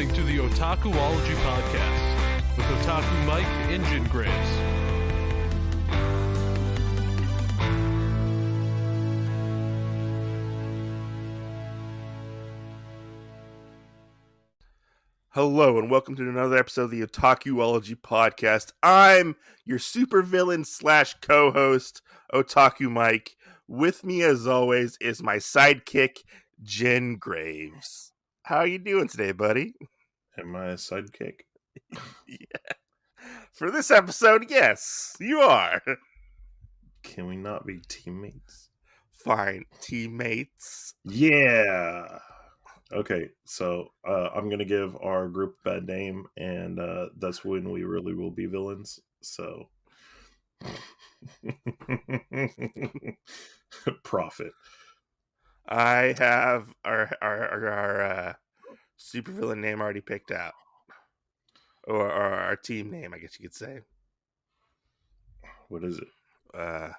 listening to the Otakuology podcast with Otaku Mike and Jin Graves. Hello and welcome to another episode of the Otakuology podcast. I'm your supervillain / co-host, Otaku Mike. With me, as always, is my sidekick, Jin Graves. How you doing today, buddy? Am I a sidekick? Yeah. For this episode, yes, you are. Can we not be teammates? Fine, teammates. Yeah. Okay, so I'm going to give our group a bad name, and that's when we really will be villains. So, profit. I have our supervillain name already picked out. Or our team name, I guess you could say. What is it? The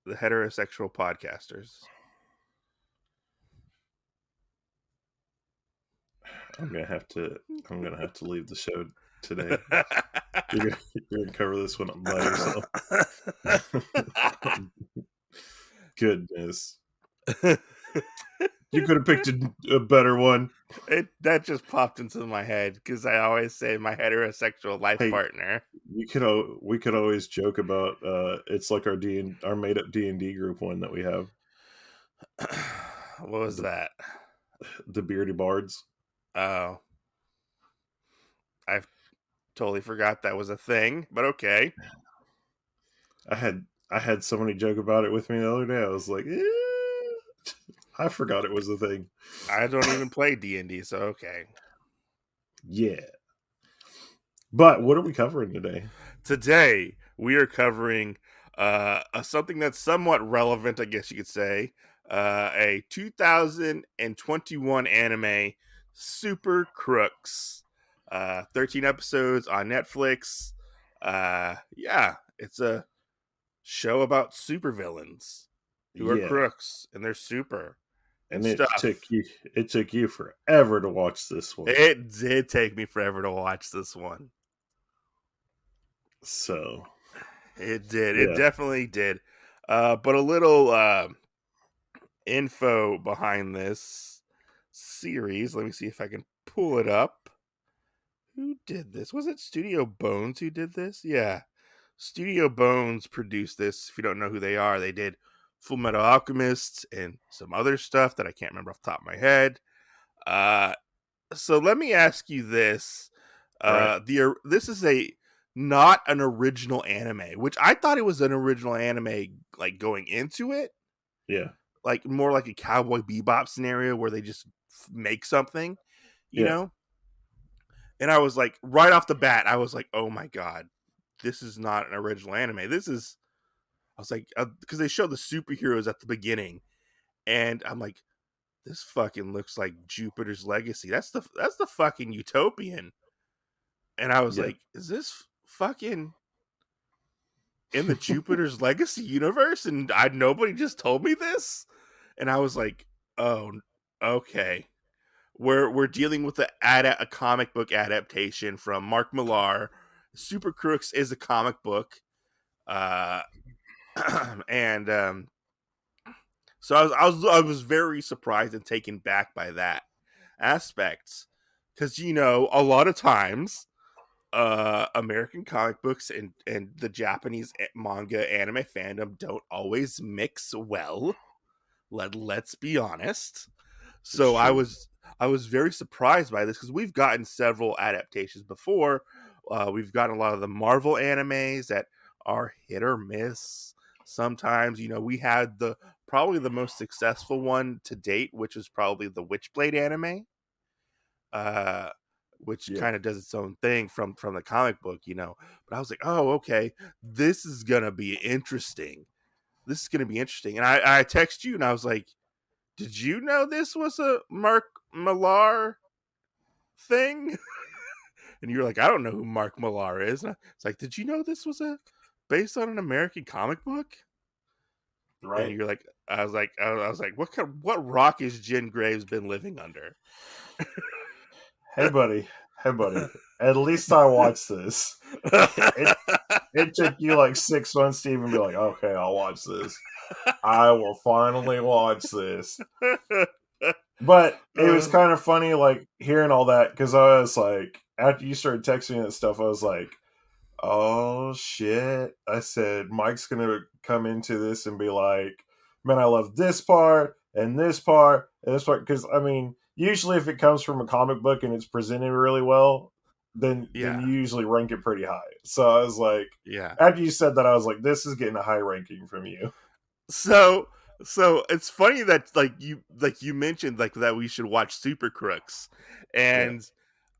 heterosexual podcasters. I'm gonna have to leave the show today. You're gonna cover this one by yourself. Goodness. You could have picked a better one. That just popped into my head because I always say my heterosexual life partner. We could always joke about it's like our made up D&D group one that we have. What was that? The Beardy Bards. Oh, I totally forgot that was a thing. But okay. I had somebody joke about it with me the other day. I was like, I forgot it was a thing. I don't even play D&D, so okay. Yeah. But what are we covering today? Today, we are covering something that's somewhat relevant, I guess you could say. A 2021 anime, Super Crooks. 13 episodes on Netflix. Yeah, it's a show about supervillains who are crooks, and they're super. And it took you forever to watch this one. It did take me forever to watch this one. So it did. It definitely did. But a little info behind this series. Let me see if I can pull it up. Who did this? Was it Studio Bones who did this? Yeah. Studio Bones produced this. If you don't know who they are, they did Full Metal Alchemist and some other stuff that I can't remember off the top of my head. So let me ask you this. Right. This is not an original anime, which I thought it was an original anime like going into it. Yeah. Like more like a Cowboy Bebop scenario where they just make something, you know? And I was like, right off the bat, I was like, oh my God, this is not an original anime. I was like, because they show the superheroes at the beginning, and I'm like, this fucking looks like Jupiter's Legacy. That's the fucking Utopian. And I was like, is this fucking in the Jupiter's Legacy universe? And nobody just told me this. And I was like, oh, okay. We're dealing with a comic book adaptation from Mark Millar. Super Crooks is a comic book. And so I was very surprised and taken back by that aspect, because a lot of times American comic books and the Japanese manga anime fandom don't always mix well. Let's be honest. So I was very surprised by this, because we've gotten several adaptations before. We've gotten a lot of the Marvel animes that are hit or miss. Sometimes, we had probably the most successful one to date, which is probably the Witchblade anime, which kind of does its own thing from the comic book, But I was like, oh, okay, this is gonna be interesting. And I text you, and I was like, did you know this was a Mark Millar thing? And you're like, I don't know who Mark Millar is. And it's like, did you know this was based on an American comic book? And Right. you're like, I was like, what rock has Jen Graves been living under? Hey, buddy. Hey, buddy. At least I watched this. It took you like 6 months to even be like, okay, I'll watch this. I will finally watch this. But it was kind of funny, like, hearing all that, because I was like, after you started texting me that stuff, I was like, oh shit. I said, Mike's gonna come into this and be like, man, I love this part and this part and this part. Because, I mean, usually if it comes from a comic book and it's presented really well, then Yeah. you usually rank it pretty high. So I was like, Yeah. after you said that, I was like, this is getting a high ranking from you. So it's funny that you mentioned like that we should watch Super Crooks, and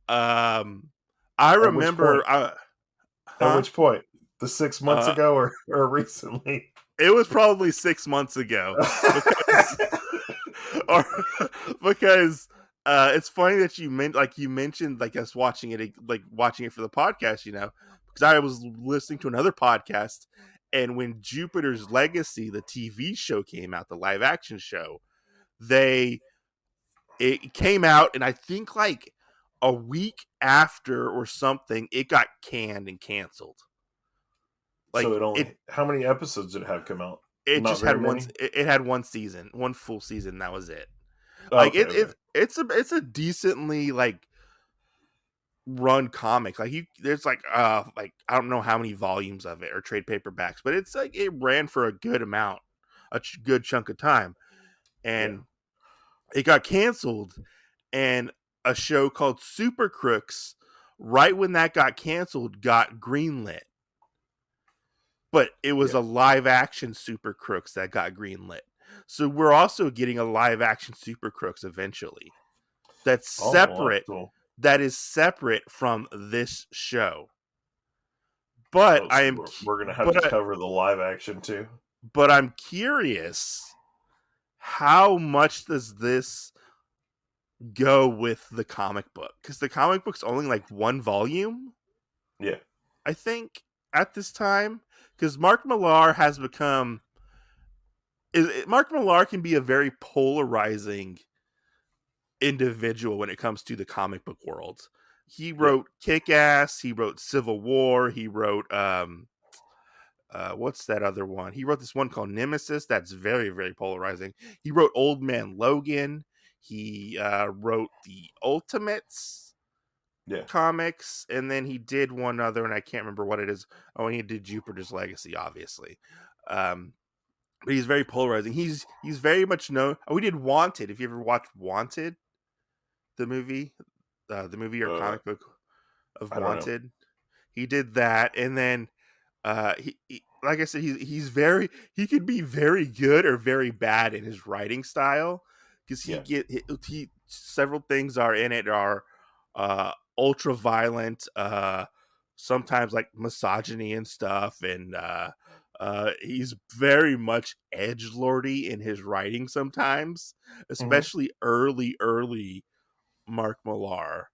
I At which point? remember At which point? The 6 months uh ago or recently? it was probably 6 months ago because or because it's funny that you mentioned like us watching it for the podcast, because I was listening to another podcast, and when Jupiter's Legacy, the TV show, came out, the live action show, it came out, and I think like a week after or something, it got canned and canceled. Like So how many episodes did it have come out? it Not just very had many? it had one season, one full season. That was it. Like Okay. it's a decently like run comic. Like there's like I don't know how many volumes of it or trade paperbacks, but it's like it ran for a good amount, good chunk of time, and it got canceled. And a show called Super Crooks, right when that got canceled, got greenlit. But it was a live action Super Crooks that got greenlit. So we're also getting a live action Super Crooks eventually. That's separate. Cool. That is separate from this show. But we're gonna have to cover the live action too. But I'm curious, how much does this go with the comic book? Because the comic book's only like one volume. Yeah. I think at this time, because Mark Millar has become. Mark Millar can be a very polarizing individual when it comes to the comic book world. He wrote Kick-Ass, he wrote Civil War, he wrote what's that other one? He wrote this one called Nemesis that's very, very polarizing. He wrote Old Man Logan. He wrote the Ultimates comics, and then he did one other, and I can't remember what it is. Oh, and he did Jupiter's Legacy, obviously. But he's very polarizing. He's very much known. Oh, we did Wanted. If you ever watched Wanted, the movie or comic book of Wanted, he did that, and then he like I said, he could be very good or very bad in his writing style, because he several things are in it are ultra violent, sometimes like misogyny and stuff, and he's very much edgelordy in his writing sometimes, especially early Mark Millar.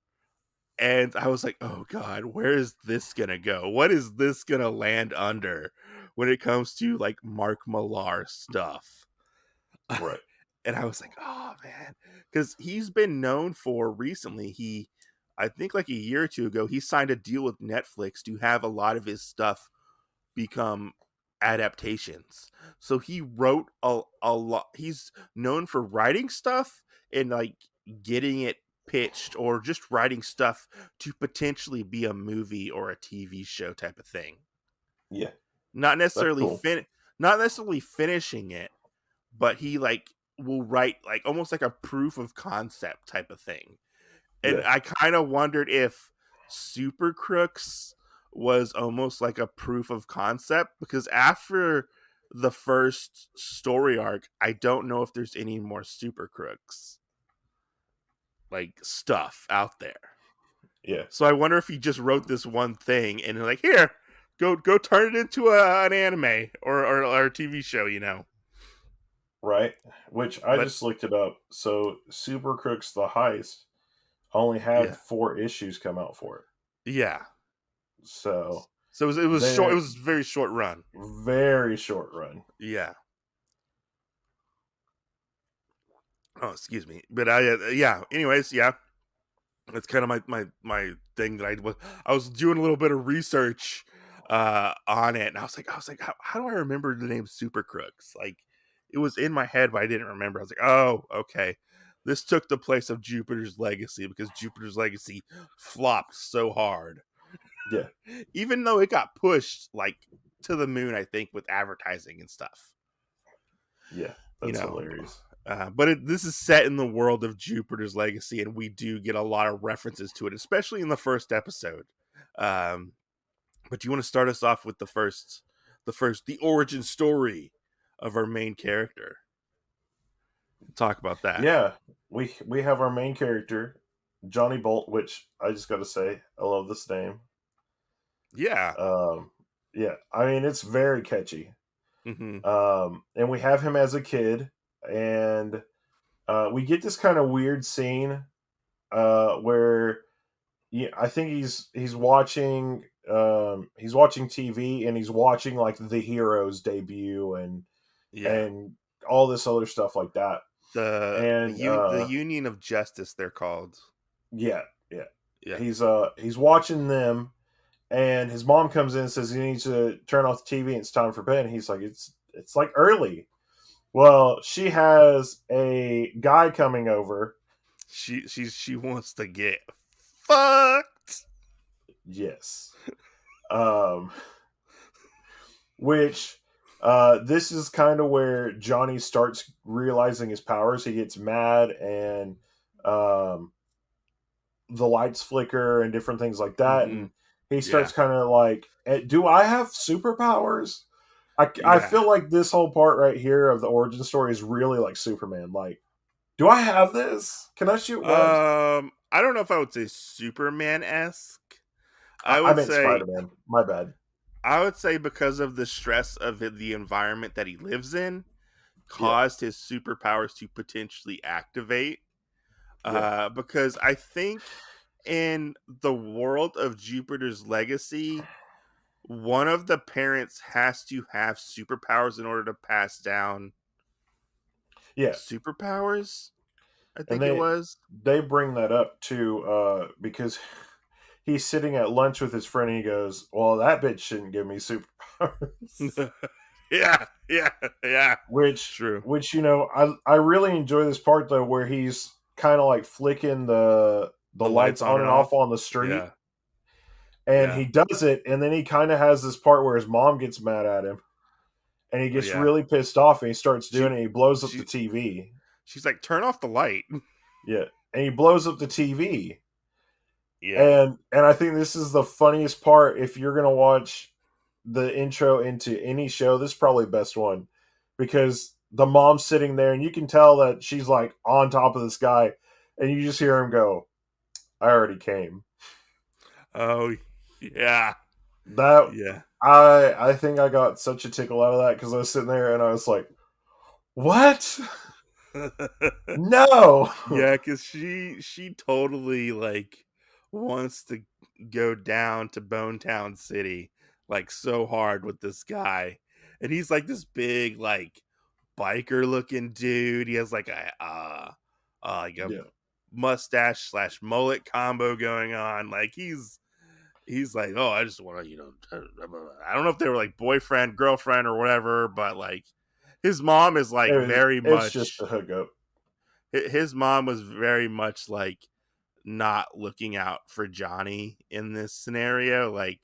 And I was like, oh God, where is this gonna go? What is this gonna land under when it comes to like Mark Millar stuff? Right. And I was like, oh man, because he's been known for recently. I think like a year or two ago, he signed a deal with Netflix to have a lot of his stuff become adaptations. So he wrote a lot. He's known for writing stuff and like getting it pitched, or just writing stuff to potentially be a movie or a TV show type of thing. Yeah. Not necessarily cool. not necessarily finishing it, but he like will write like almost like a proof of concept type of thing. And I kind of wondered if Super Crooks was almost like a proof of concept, because after the first story arc, I don't know if there's any more Super Crooks like stuff out there. Yeah. So I wonder if he just wrote this one thing and like, here, go turn it into an anime or a TV show, Right. Which I just looked it up. So Super Crooks the Heist only had 4 issues come out for it. Yeah. So it was short. It was a very short run. Very short run. Yeah. Oh, excuse me. But yeah. Anyways, yeah, that's kind of my thing that I was doing a little bit of research on it, and I was like, how do I remember the name Super Crooks? Like, it was in my head, but I didn't remember. I was like, oh, okay. This took the place of Jupiter's Legacy because Jupiter's Legacy flopped so hard, Yeah, even though it got pushed like to the moon. I think with advertising and stuff, yeah, you that's know. hilarious. But this is set in the world of Jupiter's Legacy, and we do get a lot of references to it, especially in the first episode. Um, but do you want to start us off with the origin story of our main character? Talk about that. Yeah, we have our main character, Johnny Bolt, which I just got to say, I love this name. Yeah. Um, yeah, I mean it's very catchy. Mm-hmm. And we have him as a kid, and we get this kind of weird scene where I think he's watching TV, and he's watching like the Heroes debut Yeah. and all this other stuff like that. And The Union of Justice, they're called. yeah, Yeah. he's watching them, and his mom comes in and says he needs to turn off the TV and it's time for bed. And he's like, it's like early. Well, she has a guy coming over. She wants to get fucked. Yes. Which this is kind of where Johnny starts realizing his powers. He gets mad, and the lights flicker and different things like that. Mm-hmm. And he starts kind of like, do I have superpowers? I Yeah. feel like this whole part right here of the origin story is really like Superman. Like, do I have this? Can I shoot webs? I don't know if I would say Superman-esque. I meant Spider-Man. My bad. I would say because of the stress of the environment that he lives in caused his superpowers to potentially activate. Because I think in the world of Jupiter's Legacy, one of the parents has to have superpowers in order to pass down superpowers. I think it was. They bring that up too, because he's sitting at lunch with his friend and he goes, well, that bitch shouldn't give me superpowers. yeah. Which, True. Which, I really enjoy this part though, where he's kind of like flicking the lights on and off on the street. Yeah. And he does it, and then he kind of has this part where his mom gets mad at him, and he gets really pissed off, and he starts doing it. He blows up the TV. She's like, "Turn off the light." Yeah, and he blows up the TV. Yeah, and I think this is the funniest part. If you're gonna watch the intro into any show, this is probably the best one, because the mom's sitting there, and you can tell that she's like on top of this guy, and you just hear him go, "I already came." Oh, yeah. I think I got such a tickle out of that because I was sitting there and I was like, "What? No!" Yeah, because she totally like wants to go down to Bone Town City like so hard with this guy, and he's like this big like biker looking dude. He has like a mustache / mullet combo going on. Like he's like, oh, I just want to, I don't know if they were like boyfriend, girlfriend, or whatever, but like his mom is like it's just a hookup. His mom was very much like not looking out for Johnny in this scenario. Like,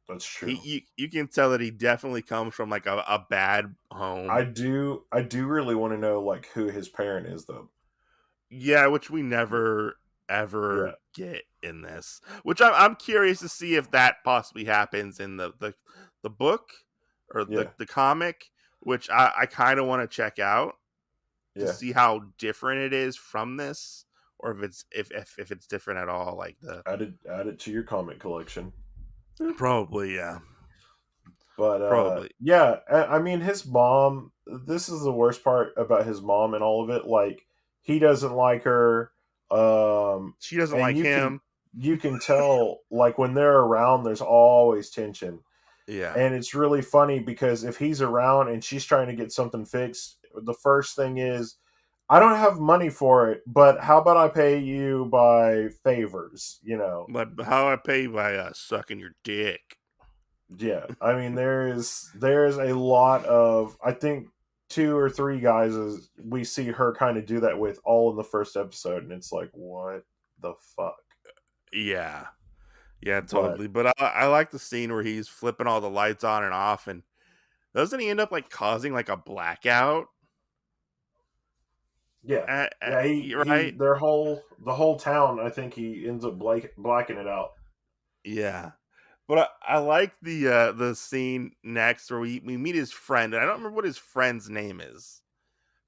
that's true. You can tell that he definitely comes from like a bad home. I do really want to know like who his parent is though. Yeah, which we never ever get in this. Which I'm curious to see if that possibly happens in the book or the comic, which I kind of want to check out to see how different it is from this, or if it's different at all. Like add it to your comic collection. Probably, yeah. But probably, yeah. I mean, his mom. This is the worst part about his mom and all of it. Like, he doesn't like her. She doesn't like him. You can tell, like, when they're around, there's always tension. Yeah, and it's really funny because if he's around and she's trying to get something fixed, the first thing is, I don't have money for it, but how about I pay you by favors? But how I pay by sucking your dick. Yeah, I mean there's a lot of, I think, 2 or 3 guys as we see her kind of do that with, all in the first episode, and it's like, what the fuck? Yeah. Yeah, But totally. But I like the scene where he's flipping all the lights on and off, and doesn't he end up like causing like a blackout? yeah, yeah, he Right? the whole town, I think he ends up blacking it out. Yeah. But I like the scene next where we meet his friend, and I don't remember what his friend's name is.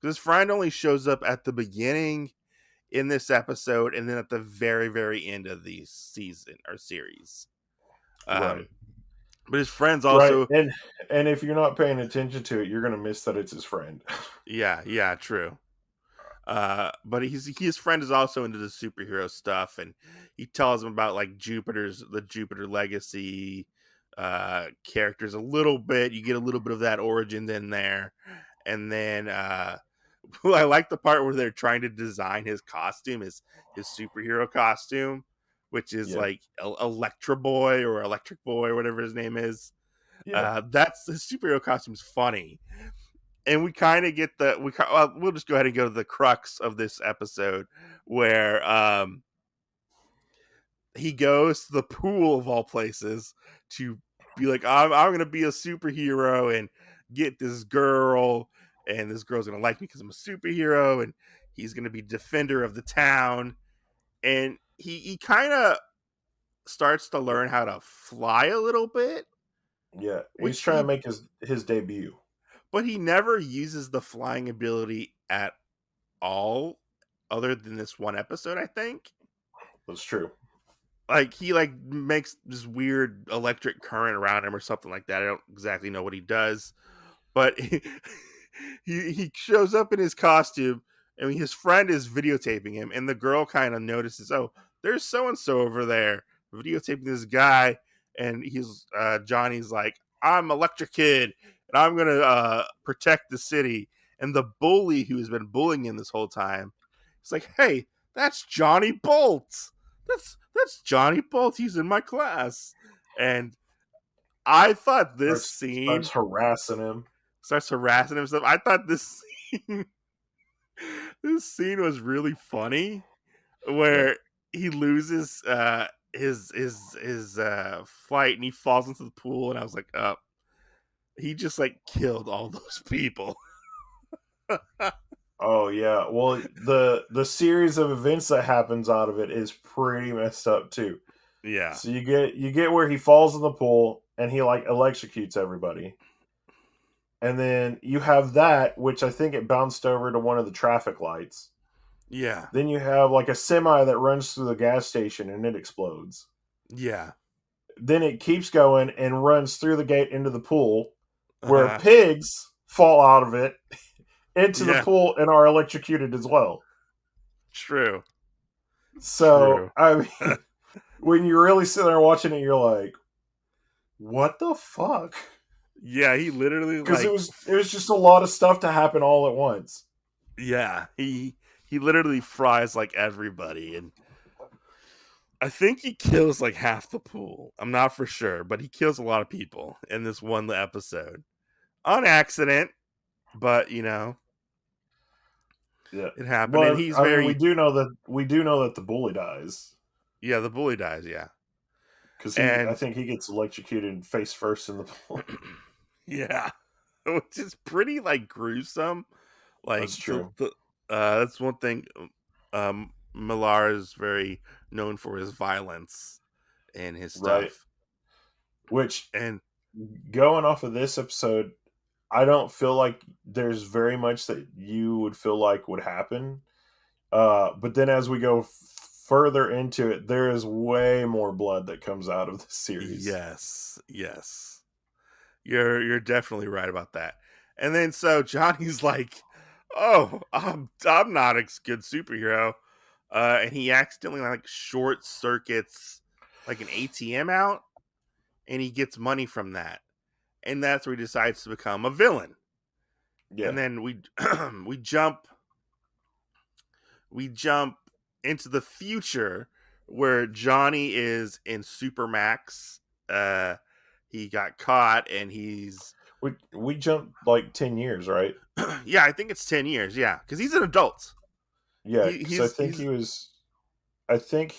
His friend only shows up at the beginning in this episode, and then at the very, very end of the season or series. Right. But his friend's Right, also and if you're not paying attention to it, you're gonna miss that it's his friend. yeah, true. But his friend is also into the superhero stuff, and he tells him about like the Jupiter Legacy characters a little bit. You get a little bit of that origin in there, and then I like the part where they're trying to design his costume, his superhero costume, which is Yeah, like Electra Boy or Electric Boy or whatever his name is. yeah, That's his superhero costume's funny, and we kind of get we'll just go ahead and go to the crux of this episode where he goes to the pool of all places to be like, I'm gonna be a superhero and get this girl, and this girl's gonna like me because I'm a superhero, and he's gonna be defender of the town, and he kind of starts to learn how to fly a little bit, yeah. He's which trying to he make his debut. but he never uses the flying ability at all other than this one episode, I think. That's true. Like he like makes this weird electric current around him or something like that. I don't exactly know what he does, but he shows up in his costume, and his friend is videotaping him, and the girl kind of notices, oh, there's so and so over there videotaping this guy, and Johnny's like, I'm Electric Kid, and I'm gonna protect the city. And the bully who has been bullying him this whole time, he's like, hey, that's Johnny Bolt. That's Johnny Bolt. He's in my class, and I thought this Starts scene harassing him. starts harassing himself. I thought scene, this scene was really funny, Yeah. where he loses his flight, and he falls into the pool, and I was like, oh, he just like killed all those people. Oh yeah. Well, the series of events that happens out of it is pretty messed up too. Yeah, So you get where he falls in the pool and he like electrocutes everybody. And then you have that, which I think it bounced over to one of the traffic lights. yeah, Then you have like a semi that runs through the gas station and it explodes. yeah. Then it keeps going and runs through the gate into the pool, where Uh, pigs fall out of it into the yeah, pool and are electrocuted as well. true, So, true. I mean, when you really sit there watching it, you're like, what the fuck? Yeah, he literally Because it like, was just a lot of stuff to happen all at once. yeah, he literally fries like everybody, and I think he kills like half the pool. I'm not for sure, but he kills a lot of people in this one episode on accident. But Yeah. it happened, and But he's I mean, very we do know that the bully dies, yeah. The bully dies, yeah, because I and think he gets electrocuted face first in the pool. yeah, which is pretty like gruesome. Like That's true. that's one thing. Millar is very known for his violence and his Right. stuff, Which, and going off of this episode, I don't feel like there's very much that you would feel like would happen. But then as we go further into it, there is way more blood that comes out of the series. yes, you're definitely right about that. And then so Johnny's like, "Oh, I'm not a good superhero," and he accidentally like short circuits like an ATM out, and he gets money from that, and that's where he decides to become a villain. Yeah. And then we we jump we jump into the future where Johnny is in Supermax. He got caught and he's we jumped like 10 years, right? yeah, I think it's 10 years. Yeah, because he's an adult. Yeah, He, because I he's think he's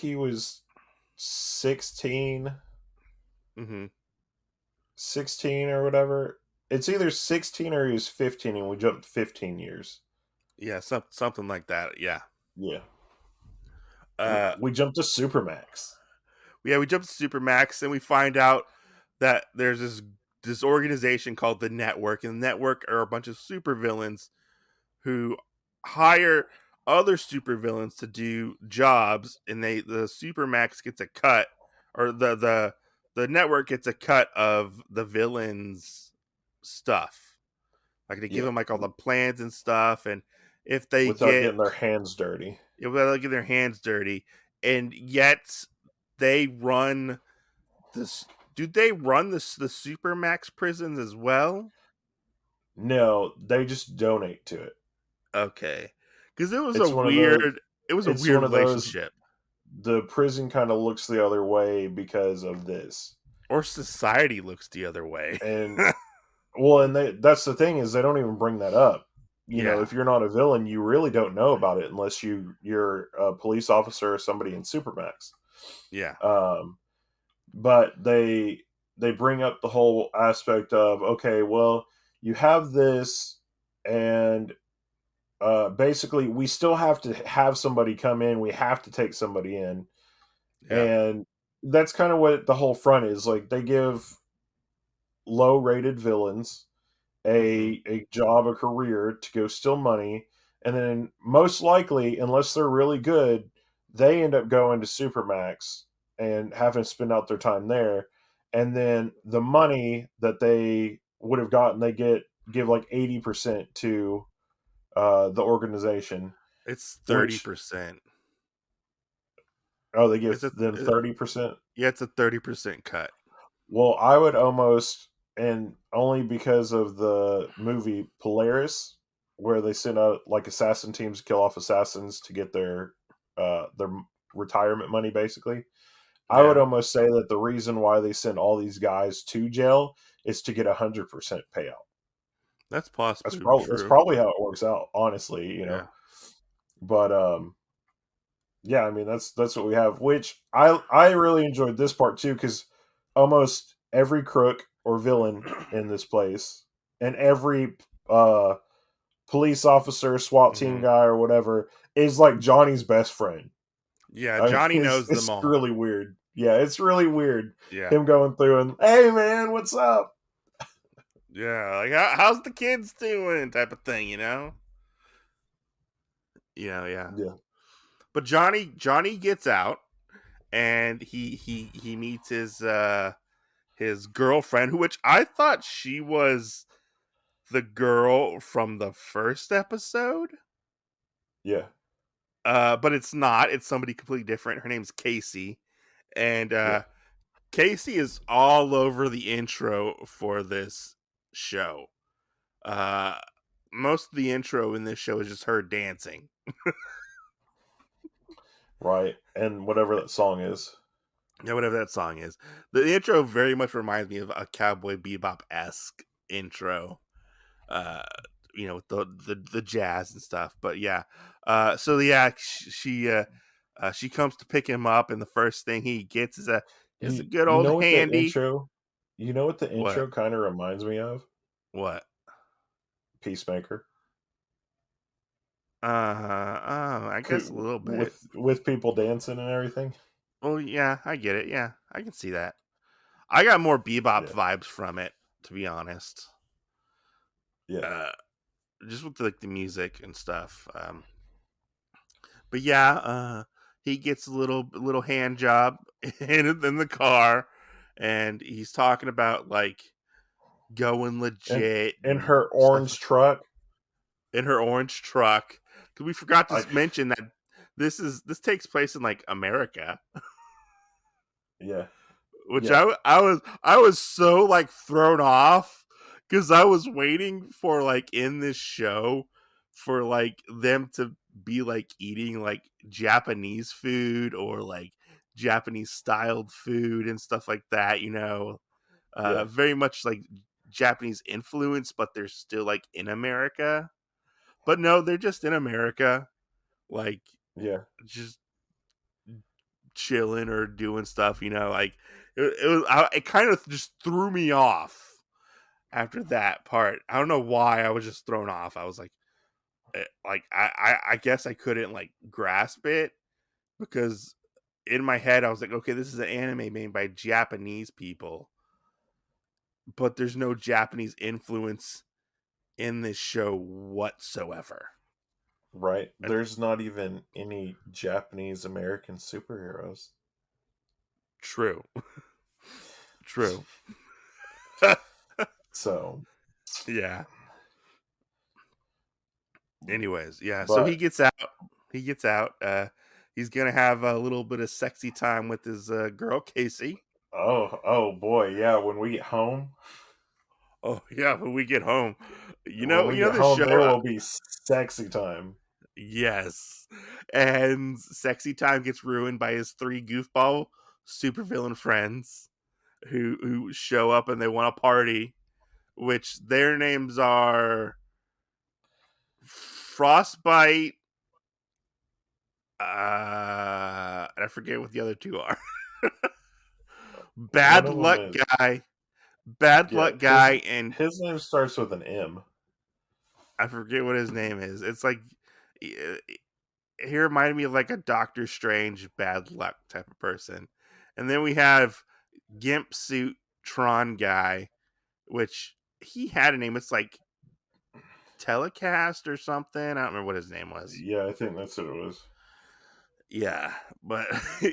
he was 16, hmm 16 or whatever. It's either 16 or he was 15, and we jumped 15 years. yeah, something like that. Yeah. Yeah. Uh, We jumped to Supermax. yeah, we jump to Supermax and we find out that there's this organization called the Network, and the Network are a bunch of supervillains who hire other supervillains to do jobs, and the Supermax gets a cut, or the Network gets a cut of the villains' stuff. Like they give Yeah. them like all the plans and stuff, and if they Without get getting their hands dirty. without getting their hands dirty, and yet they run this. Do they run the Supermax prisons as well? No, they just donate to it. Okay, because it was It's one of those. it was a It's weird one of those. relationship. The prison kind of looks the other way because of this, Or society looks the other way. and well, and that's the thing, is they don't even bring that up. You know, Yeah. if you're not a villain, you really don't know about it unless you're a police officer or somebody in Supermax. Yeah. But they bring up the whole aspect of, okay, well, you have this, and basically we still have to have somebody come in. We have to take somebody in, Yeah. and that's kind of what the whole front is. Like, they give low rated villains a job, a career to go steal money, and then most likely, unless they're really good, they end up going to Supermax and having to spend out their time there. And then the money that they would have gotten, they give like 80% to the organization. It's Which 30%. they give It's a them 30%. yeah, it's a 30% cut. Well, I would almost, and only because of the movie Polaris, where they send out like assassin teams to kill off assassins to get their retirement money, basically. I would Yeah. almost say that the reason why they send all these guys to jail is to get 100% payout. That's possibly That's true. probably how it works out, honestly. You know, Yeah. but yeah, I mean, that's what we have. Which I really enjoyed this part too, because almost every crook or villain in this place, and every police officer, SWAT team Mhm. guy, or whatever, is like Johnny's best friend. Yeah, I mean, Johnny knows it's them all. really weird. Yeah, it's really weird. Yeah. Him going through and, hey man, what's up? Yeah, like how's the kids doing type of thing, you know? Yeah. Yeah, But Johnny gets out and he meets his girlfriend, which I thought she was the girl from the first episode. yeah, But it's not. It's somebody completely different. Her name's Casey. And yeah. Casey is all over the intro for this show. Most of the intro in this show is just her dancing. Right. And whatever that song is. Yeah, whatever that song is. The intro very much reminds me of a Cowboy Bebop-esque intro. You know, with the jazz and stuff. But yeah. So yeah, she comes to pick him up, and the first thing he gets is a good You old know what the handy. intro? You know what the What? intro kind of reminds me of? What? Peacemaker. I guess a little bit. With people dancing and everything. Oh yeah, I get it. Yeah, I can see that. I got more Bebop Yeah. vibes from it, to be honest. Yeah. Just with like the music and stuff. But yeah, he gets a little hand job in the car, and he's talking about like going legit In and her stuff orange truck. in her orange truck. Because we forgot to I- mention that this takes place in like America. Yeah. Which Yeah. I was so like thrown off because I was waiting for like in this show for like them to be like eating like Japanese food or like Japanese styled food and stuff like that, very much like Japanese influence, but they're still like in America. But no, they're just in America, like just chilling or doing stuff, like it kind of just threw me off after that part. I don't know why I was just thrown off. I was like I guess I couldn't like grasp it because in my head I was like, okay, this is an anime made by Japanese people, but there's no Japanese influence in this show whatsoever. Right. There's not even any Japanese American superheroes. True. True. So, yeah. Anyways, yeah. but, So he gets out. He's gonna have a little bit of sexy time with his girl Casey. Oh boy, yeah. When we get home, Oh yeah, when we get home, when we get the home, show. there will be sexy time. Yes, and sexy time gets ruined by his 3 goofball supervillain friends who show up and they want a party, which their names are Frostbite. And I forget what the other 2 are. Bad luck guy, and his name starts with an M. I forget what his name is. It's like he reminded me of like a Doctor Strange bad luck type of person. And then we have Gimp Suit Tron guy, which he had a name. It's like Telecast or something. I don't remember what his name was. Yeah, I think that's what it was. Yeah, but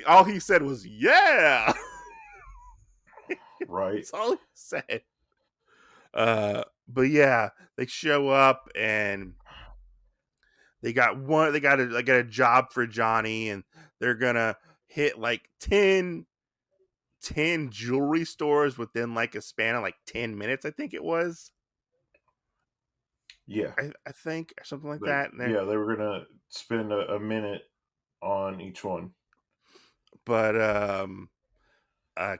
all he said was "yeah." Right. That's all he said. But yeah, they show up and they got a job for Johnny, and they're gonna hit like 10 jewelry stores within like a span of like 10 minutes, I think it was. Yeah. I think something like that. Yeah, they were gonna spend a minute on each one. But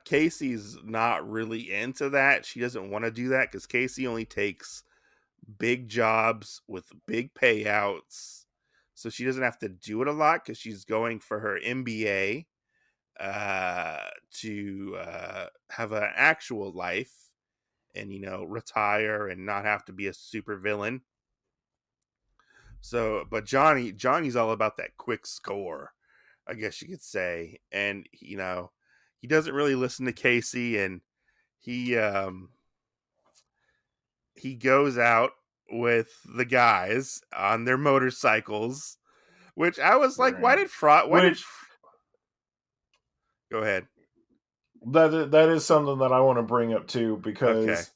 Casey's not really into that. She doesn't want to do that because Casey only takes big jobs with big payouts, so she doesn't have to do it a lot because she's going for her MBA to have an actual life and retire and not have to be a super villain. So, but Johnny's all about that quick score, I guess you could say, and he doesn't really listen to Casey, and he goes out with the guys on their motorcycles, which I was like, why did go ahead. That is something that I want to bring up too, because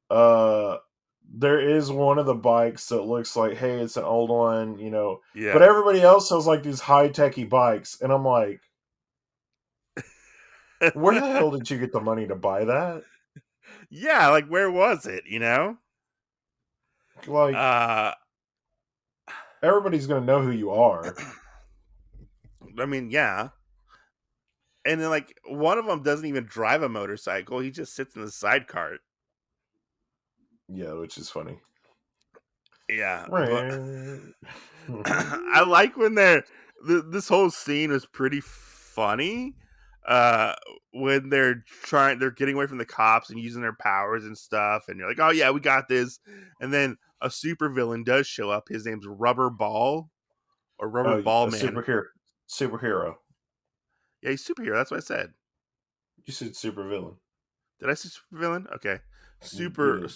there is one of the bikes that looks like, hey, it's an old one, Yeah. But everybody else has like these high-techy bikes, and I'm like, where the hell did you get the money to buy that? Yeah, like where was it, Like, everybody's gonna know who you are. I mean, yeah. And then like one of them doesn't even drive a motorcycle, he just sits in the side cart. Yeah, which is funny. Yeah. But I like when this whole scene was pretty funny. When they're getting away from the cops and using their powers and stuff, and you're like, oh yeah, we got this. And then a super villain does show up. His name's Rubber Ball or Rubber Ball Man. Superhero. Yeah, he's superhero. That's what I said. You said super villain. Did I say super villain? Okay. Superhero.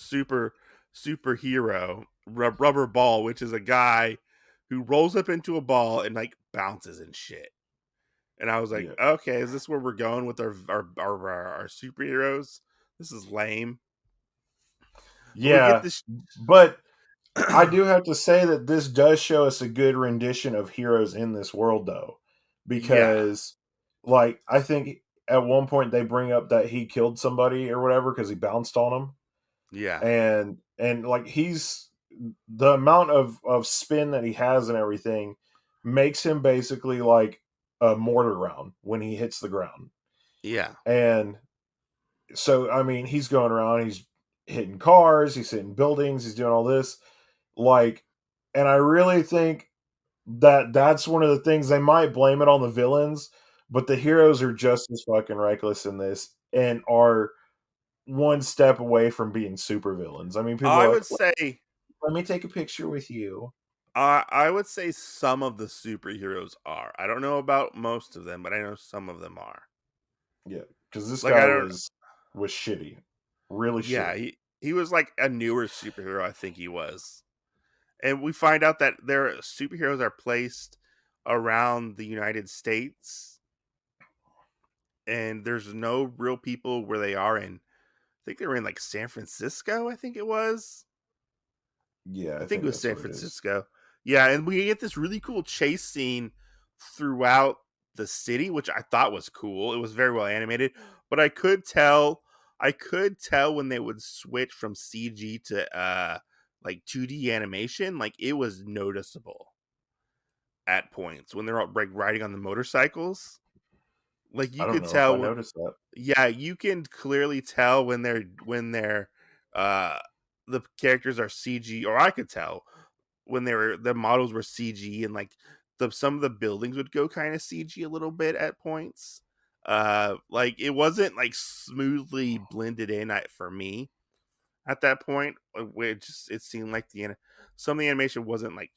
Rubber Ball, which is a guy who rolls up into a ball and like bounces and shit. And I was like, okay, is this where we're going with our superheroes? This is lame. Yeah, but I do have to say that this does show us a good rendition of heroes in this world, though. Because, like, I think at one point they bring up that he killed somebody or whatever because he bounced on him. Yeah. And like, the amount of spin that he has and everything makes him basically like a mortar round when he hits the ground. Yeah. And so, I mean, he's going around, he's hitting cars, he's hitting buildings, he's doing all this. Like, and I really think that that's one of the things. They might blame it on the villains, but the heroes are just as fucking reckless in this and are one step away from being super villains. I mean, people I are would like, say let me take a picture with you. I would say some of the superheroes are. I don't know about most of them, but I know some of them are. Yeah, because this Like I guy don't was shitty, really yeah, shitty. he was like a newer superhero, I think he was. And we find out that their superheroes are placed around the United States and there's no real people where they are in. I think they were in like San Francisco, I think it was. Yeah, I I think it think was that's San what it is. Francisco. Yeah, and we get this really cool chase scene throughout the city, which I thought was cool. It was very well animated, but I could tell when they would switch from CG to like 2D animation, like it was noticeable at points when they're all like riding on the motorcycles. Like I you don't could know if I tell noticed that. yeah, you can clearly tell when they're uh the characters are CG, or I could tell when the models were CG, and like some of the buildings would go kind of CG a little bit at points. Like it wasn't like smoothly blended in for me at that point, which it seemed like some of the animation wasn't like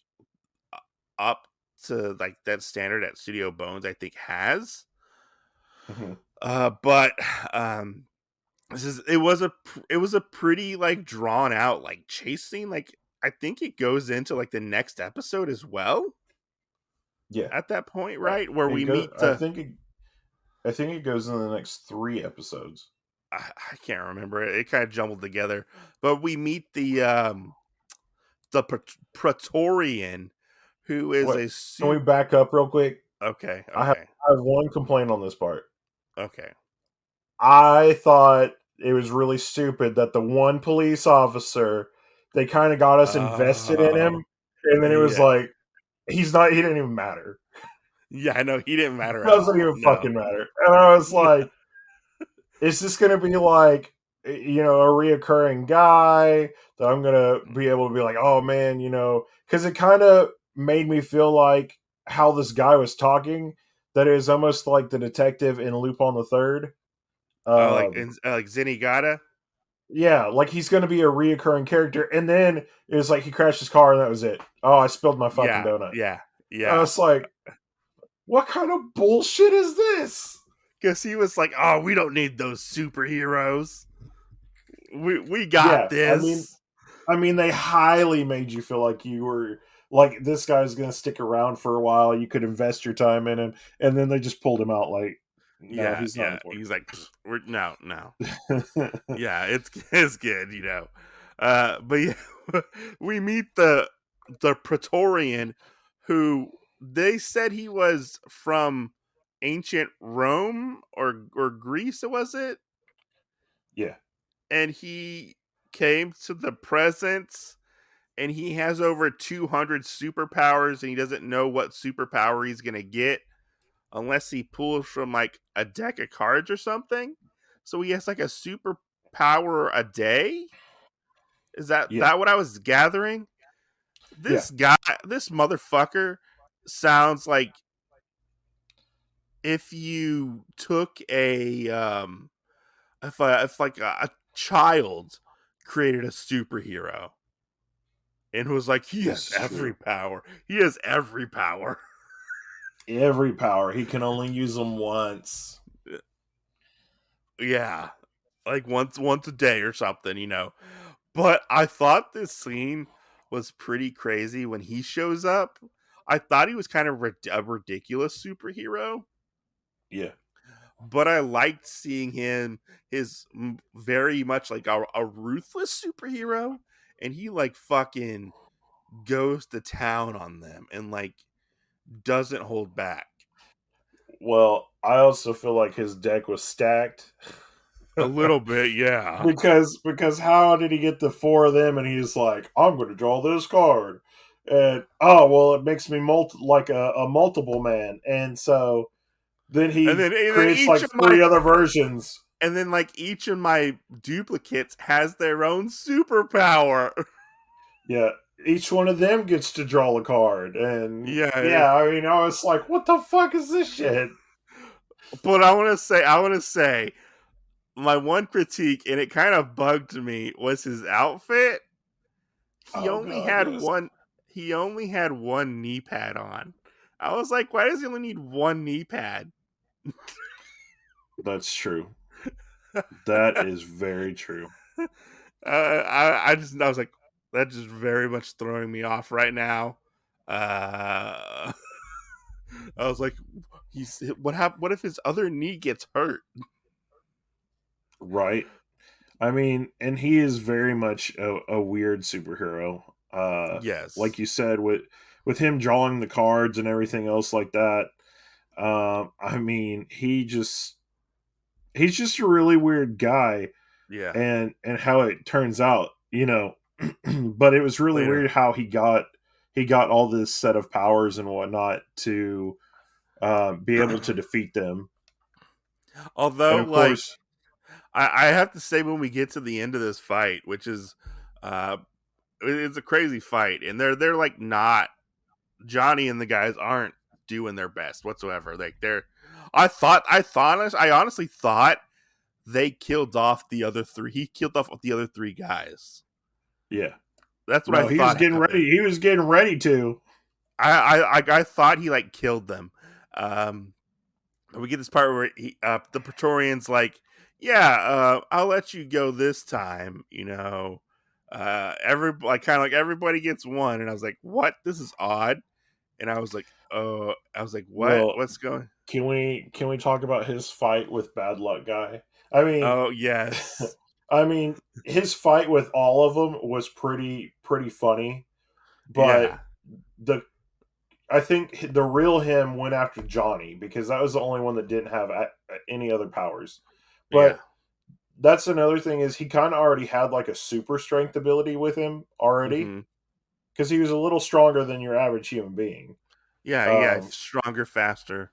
up to like that standard that Studio Bones I think has. Mhm. But um it was a pretty like drawn out like chase scene. Like I think it goes into like the next episode as well Yeah, at that point, right? Where it we go. meet the I think it goes in the next 3 episodes. I can't remember it. It kind of jumbled together. But we meet the Praetorian who is What? a Can we super back up real quick? okay, I have, okay, I have one complaint on this part. okay. I thought it was really stupid that the one police officer, they kind of got us invested in Oh him, and then it was yeah. like he's not. He didn't even matter. Yeah, I know he didn't matter at Doesn't all. even No. fucking matter. And I was No. like, is this going to be like, a reoccurring guy that I'm going to be able to be like, oh man, because it kind of made me feel like how this guy was talking, that it was almost like the detective in Lupin the Third. Like Zenigata? Yeah, like he's going to be a reoccurring character, and then it was like he crashed his car and that was it. Oh, I spilled my fucking Yeah, donut. yeah, I yeah. was like, what kind of bullshit is this? Because he was like, "Oh, we don't need those superheroes. We got Yeah, I mean, this." they highly made you feel like you were like this guy's going to stick around for a while. You could invest your time in him, and then they just pulled him out. Like, no, Yeah, he's not yeah. important. He's like, no, no. Yeah, it's good, you know. But yeah, we meet the Praetorian, who they said he was from ancient Rome or Greece. Was it? Yeah, And he came to the present and he has over 200 superpowers and he doesn't know what superpower he's going to get unless he pulls from like a deck of cards or something. So he has like a superpower a day. Is yeah, that what I was gathering? yeah. This guy, this motherfucker sounds like if you took if like a child created a superhero and was like, he has This is every true. power. He has every power. Every power he can only use them once. Yeah. Like once a day or something, you know. But I thought this scene was pretty crazy when he shows up. I thought he was kind of a ridiculous superhero, Yeah, but I liked seeing his very much like a ruthless superhero, and he like fucking goes to town on them and like doesn't hold back. well, I also feel like his deck was stacked. A little bit, yeah. because how did he get the 4 of them? And he's like, I'm going to draw this card, and oh well, it makes me like a multiple man, and so then And he then creates like each of 3 my other versions. and then like each of my duplicates has their own superpower. Yeah, each one of them gets to draw a card, and Yeah. yeah, I mean, I was like, what the fuck is this shit? But I want to say, my one critique, and it kind of bugged me, was his outfit. He Oh only god, had yes, one. He only had one knee pad on. I was like, why does he only need one knee pad? that's true. That is very true. I was like, that's just very much throwing me off right now. I was like, what if his other knee gets hurt? Right. I mean, and he is very much a weird superhero. Yes. Like you said, with him drawing the cards and everything else like that. I mean, he's just a really weird guy, Yeah. and how it turns out, but it was really Later. weird how he got all this set of powers and whatnot to be able to defeat them. Although, And of like, course, I have to say, when we get to the end of this fight, which is, it's a crazy fight, and they're like not Johnny and the guys aren't doing their best whatsoever. Like I honestly thought they killed off the other 3. He killed off the other 3 guys. yeah, That's what no, I he was thought getting happened. ready. He was getting ready to. I thought he like killed them. We get this part where the Praetorian's like, yeah, I'll let you go this time. Everybody gets one, and I was like, what? This is odd. And I was like, what? Well, What's going? can we talk about his fight with Bad Luck Guy? I mean, Oh yes, his fight with all of them was pretty funny, but yeah, the I think the real him went after Johnny because that was the only one that didn't have any other powers. yeah. But that's another thing is he kind of already had like a super strength ability with him already Mm-hmm. because he was a little stronger than your average human being. Yeah, stronger, faster,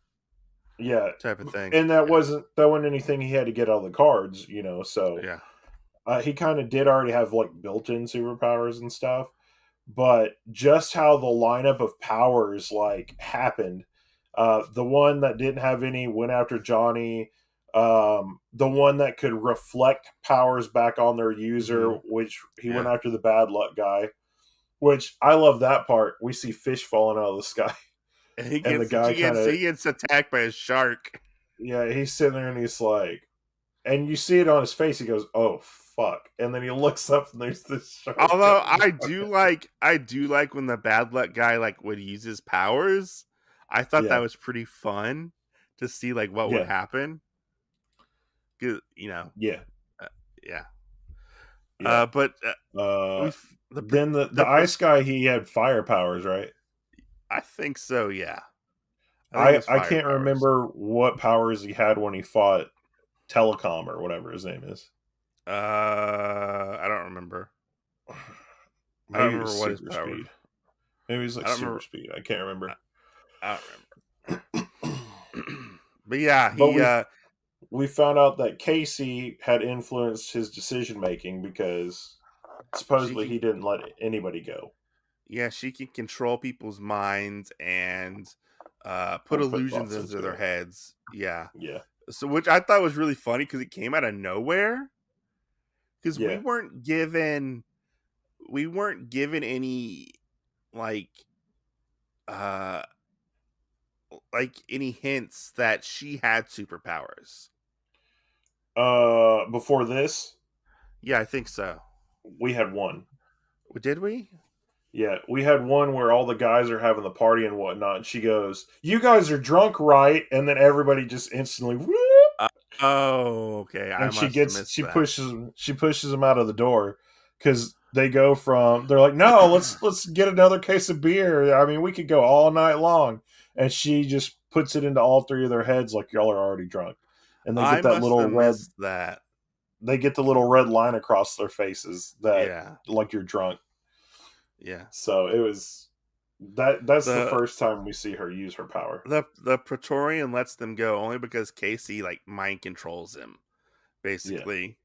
Yeah, type of thing. and that wasn't anything he had to get out of the cards, So Yeah, he kind of did already have like built-in superpowers and stuff, but just how the lineup of powers like happened. The one that didn't have any went after Johnny. The one that could reflect powers back on their user, mm-hmm. which he Yeah. went after the Bad Luck Guy. Which I love that part. We see fish falling out of the sky. And The guy he gets attacked by a shark. Yeah, he's sitting there and he's like, and you see it on his face. He goes, "Oh fuck!" And then he looks up and there's this shark. Although I do like when the Bad Luck Guy like would use his powers. I thought that was pretty fun to see like what would happen. 'Cause, yeah, yeah. yeah. But then the ice guy, he had fire powers, right? I think so. Yeah. I it's fire can't powers. remember what powers he had when he fought Telecom or whatever his name is. I don't remember. Maybe it was what his super power. speed. Maybe it was like super remember. speed. I can't remember. I don't remember. But yeah, we found out that Casey had influenced his decision making because supposedly he didn't let anybody go. Yeah, she can control people's minds and put illusions into their heads. Yeah. Yeah. So, which I thought was really funny because it came out of nowhere. Because we weren't given any like any hints that she had superpowers. Before this, yeah, I think so. We had one. Did we? Yeah, we had one where all the guys are having the party and whatnot. And she goes, "You guys are drunk, right?" And then everybody just instantly, whoop. Oh, okay. And she pushes them out of the door because they go from they're like, "No, let's get another case of beer. I mean, we could go all night long." And she just puts it into all 3 of their heads like y'all are already drunk. And they get that little red. That they get the little red line across their faces that like you're drunk. Yeah. So it was that's the The- first time we see her use her power. The Praetorian lets them go only because Casey like mind controls him, basically,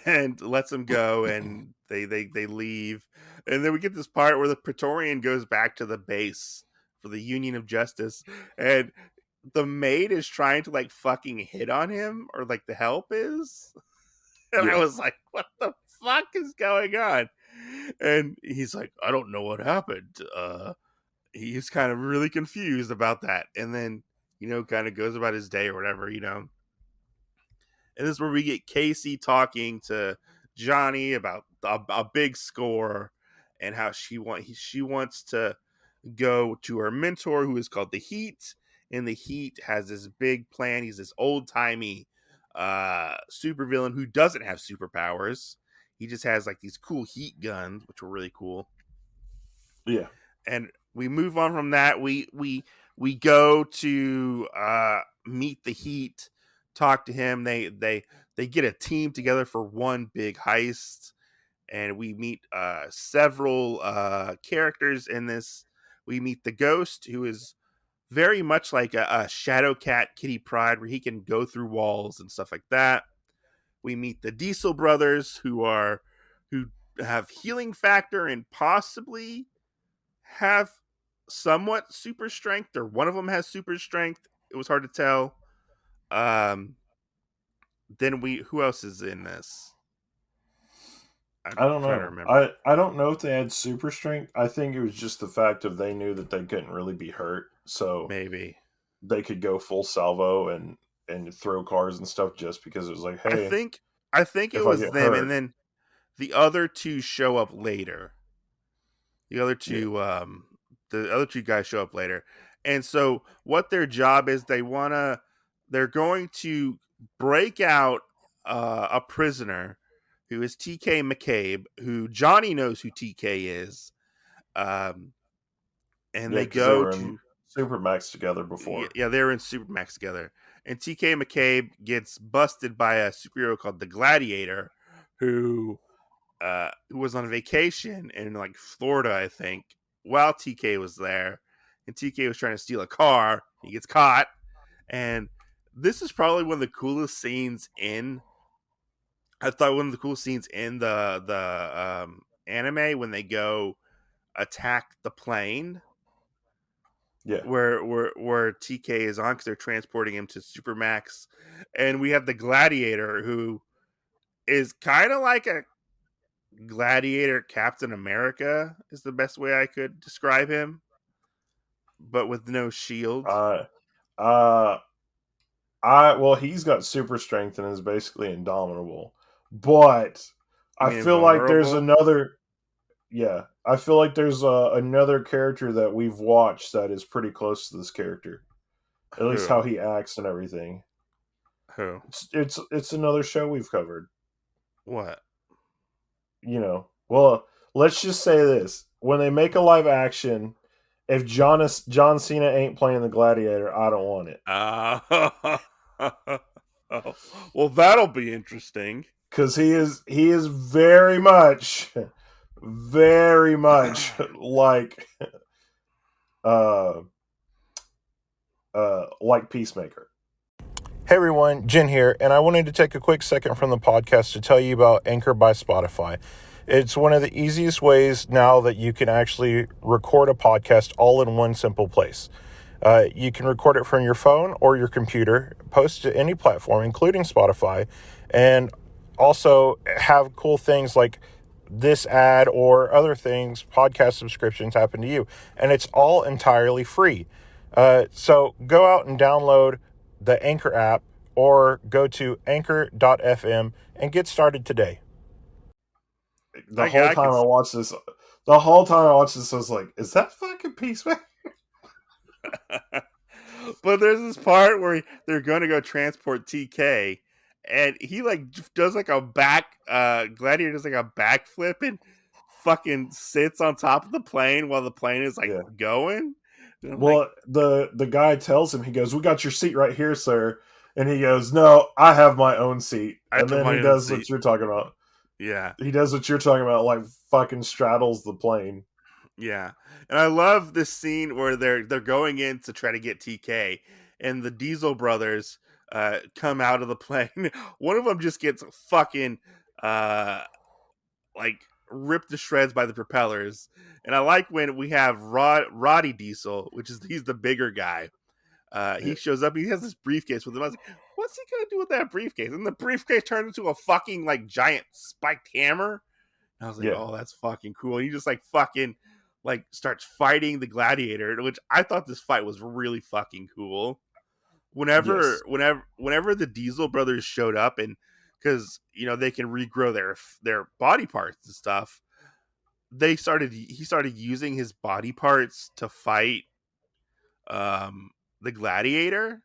and lets them go, and they leave, and then we get this part where the Praetorian goes back to the base for the Union of Justice, and the maid is trying to like fucking hit on him, or like the help is, and I was like, what the fuck is going on? And he's like, I don't know what happened. He's kind of really confused about that, and then kind of goes about his day or whatever, and this is where we get Casey talking to Johnny about a big score and how she wants to go to her mentor, who is called the Heat, and the Heat has this big plan. He's this old-timey supervillain who doesn't have superpowers. He just has like these cool heat guns, which were really cool. Yeah. And we move on from that. We go to meet the Heat, talk to him. They get a team together for one big heist, and we meet several characters in this. We meet the Ghost, who is very much like a Shadow Cat, Kitty Pryde, where he can go through walls and stuff like that. We meet the Diesel brothers, who have healing factor and possibly have somewhat super strength, or one of them has super strength. It was hard to tell. Then who else is in this? I don't know. I don't know if they had super strength. I think it was just the fact of they knew that they couldn't really be hurt, so maybe they could go full salvo and throw cars and stuff just because it was like, hey, I think it was them, hurt. And then the other two show up later. The other two, the other two guys show up later, and so what their job is, they're going to break out a prisoner who is TK McCabe, who Johnny knows who TK is, and they go to Supermax together before. Yeah, they were in Supermax together, and TK McCabe gets busted by a superhero called the Gladiator, who was on vacation in like Florida, I think, while TK was there, and TK was trying to steal a car. He gets caught, and this is probably one of the coolest scenes in. I thought one of the coolest scenes in the anime when they go attack the plane. Yeah, where TK is on, because they're transporting him to Supermax, and we have the Gladiator, who is kind of like a Gladiator Captain America, is the best way I could describe him, but with no shield. Well, he's got super strength and is basically indomitable. But I feel like there's another. Yeah, I feel like there's another character that we've watched that is pretty close to this character. At least how he acts and everything. Who? It's another show we've covered. What? Well, let's just say this: when they make a live action, if John Cena ain't playing the Gladiator, I don't want it. Well, that'll be interesting. Because he is very much like like Peacemaker. Hey everyone, Jen here, and I wanted to take a quick second from the podcast to tell you about Anchor by Spotify. It's one of the easiest ways now that you can actually record a podcast all in one simple place. You can record it from your phone or your computer, post to any platform, including Spotify, and also have cool things like this ad or other things, podcast subscriptions happen to you. And it's all entirely free. So go out and download the Anchor app or go to anchor.fm and get started today. The whole time I watched this, I was like, is that fucking Peacemaker? But there's this part where they're going to go transport TK, and he like does like a Gladiator does like a backflip and fucking sits on top of the plane while the plane is like going. Well, the guy tells him, he goes, "We got your seat right here, sir." And he goes, "No, I have my own seat." I And have then my he own does seat. what you're talking about. Yeah. He does what you're talking about, like fucking straddles the plane. Yeah. And I love this scene where they're going in to try to get TK, and the Diesel brothers come out of the plane. One of them just gets fucking like ripped to shreds by the propellers. And I like when we have Roddy Diesel, which is he's the bigger guy. He shows up. He has this briefcase with him. I was like, "What's he gonna do with that briefcase?" And the briefcase turns into a fucking like giant spiked hammer. And I was like, Yeah, "Oh, that's fucking cool." And he just like fucking like starts fighting the gladiator, which I thought this fight was really fucking cool. yes, Whenever the Diesel brothers showed up, and because they can regrow their body parts and stuff, he started using his body parts to fight um the gladiator.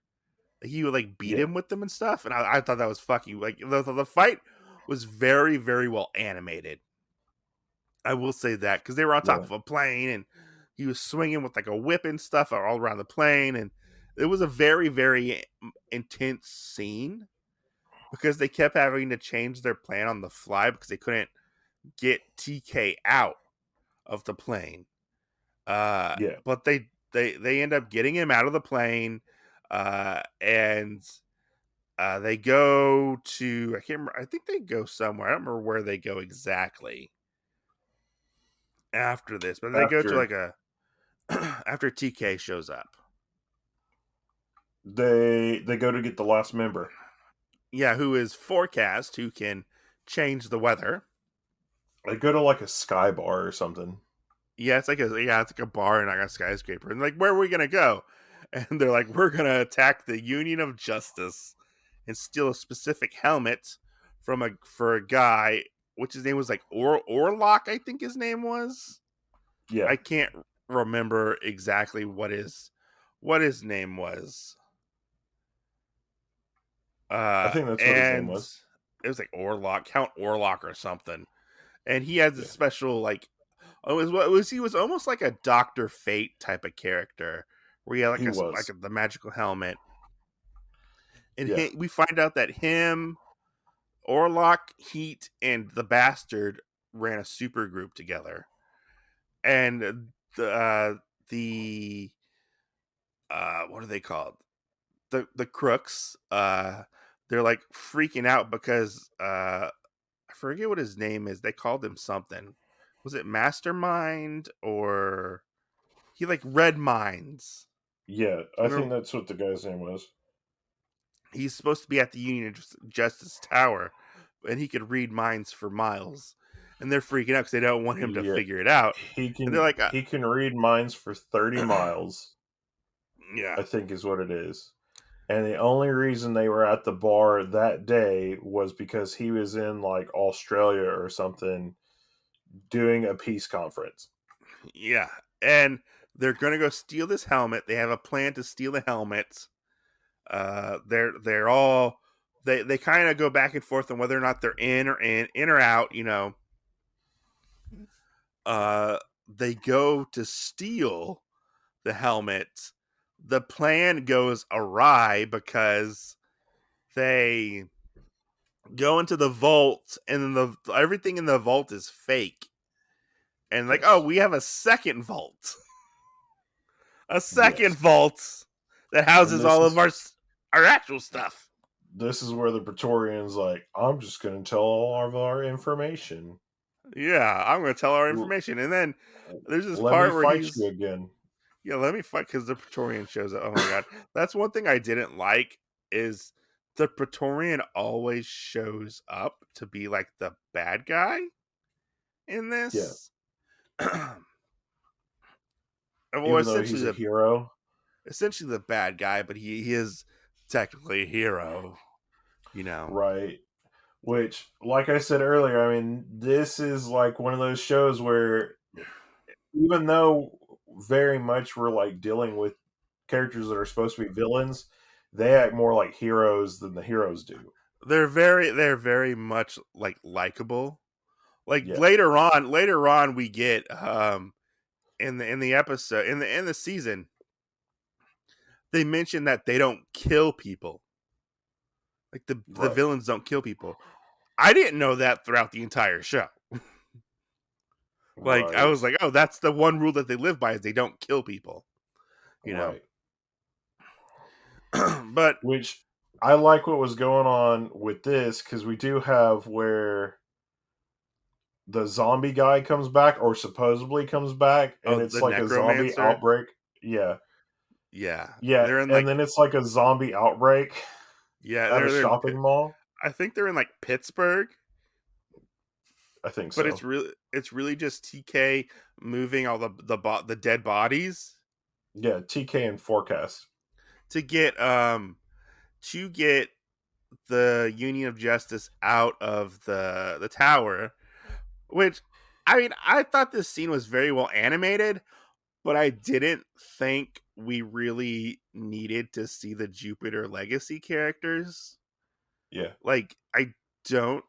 He would like beat yeah, him with them and stuff, and I thought that was fucking like the fight was very very well animated. I will say that because they were on top yeah, of a plane, and he was swinging with like a whip and stuff all around the plane, and it was a very very intense scene because they kept having to change their plan on the fly because they couldn't get TK out of the plane. yeah. But they end up getting him out of the plane, and they go to I can't remember. I think they go somewhere. I don't remember where they go exactly after this, but they go to After like a after TK shows up. they go to get the last member. Yeah, who is forecast, who can change the weather. They go to like a sky bar or something. Yeah, it's like a bar and like a skyscraper. And like, where are we gonna go? And they're like, we're gonna attack the Union of Justice and steal a specific helmet for a guy, which his name was like Orlock, I think his name was. Yeah, I can't remember exactly what his name was. I think that's what his name And was. it was like Orlock, Count Orlock or something. And he has a Yeah, special like he was almost like a Doctor Fate type of character where he had he like was. the magical helmet. And Yeah, we find out that him, Orlock, Heat, and the Bastard ran a super group together. And the what are they called? The crooks. They're like freaking out because I forget what his name is. They called him something. Was it Mastermind or he like read minds? yeah. Do I you think remember? that's what the guy's name was. He's supposed to be at the Union of Justice Tower, and he could read minds for miles. And they're freaking out because they don't want him to Yeah, figure it out. he And they're can like, he can read minds for 30 miles. yeah, I think is what it is. And the only reason they were at the bar that day was because he was in like Australia or something doing a peace conference. yeah. And they're gonna go steal this helmet. They have a plan to steal the helmet. They're all they kind of go back and forth on whether or not they're in or out. Uh, they go to steal the helmet. The plan goes awry because they go into the vault, and then everything in the vault is fake. And like, oh, Yes. we have a second vault, a second Yes. vault that And houses all of our actual stuff. this is where the Praetorians like, I'm just going to tell all of our information. Yeah, I'm going to tell our L- information. And then there's this Let me part where fight you he's, again. yeah, let me fight because the Praetorian shows up. Oh my God. That's one thing I didn't like is the Praetorian always shows up to be like the bad guy in Yeah. this. Well, Even though he's a hero. essentially the bad guy, but he is technically a hero, you know. Right. Which, like I said earlier, I mean, this is like one of those shows where even though very much we're like dealing with characters that are supposed to be villains, they act more like heroes than the heroes do. They're very much like likable. Like Yeah. later on we get in the episode in the season they mention that they don't kill people. Like the Right. villains don't kill people. I didn't know that throughout the entire show. Like I Right. was like, oh, that's the one rule that they live by is they don't kill people. You know. Right. But Which I like what was going on with this because we do have where the zombie guy comes back or supposedly comes back, and oh, it's the like a zombie necromancer. outbreak. Yeah. Yeah, Yeah. they're in And like then it's like a zombie outbreak yeah, at a they're in. shopping mall. I think they're in like Pittsburgh, I think but so. it's really just TK moving all the dead bodies Yeah. TK and Forecast. to get the Union of Justice out of the tower. Which, I mean, I thought this scene was very well animated, but I didn't think we really needed to see the Jupiter Legacy characters. Yeah. Like, I don't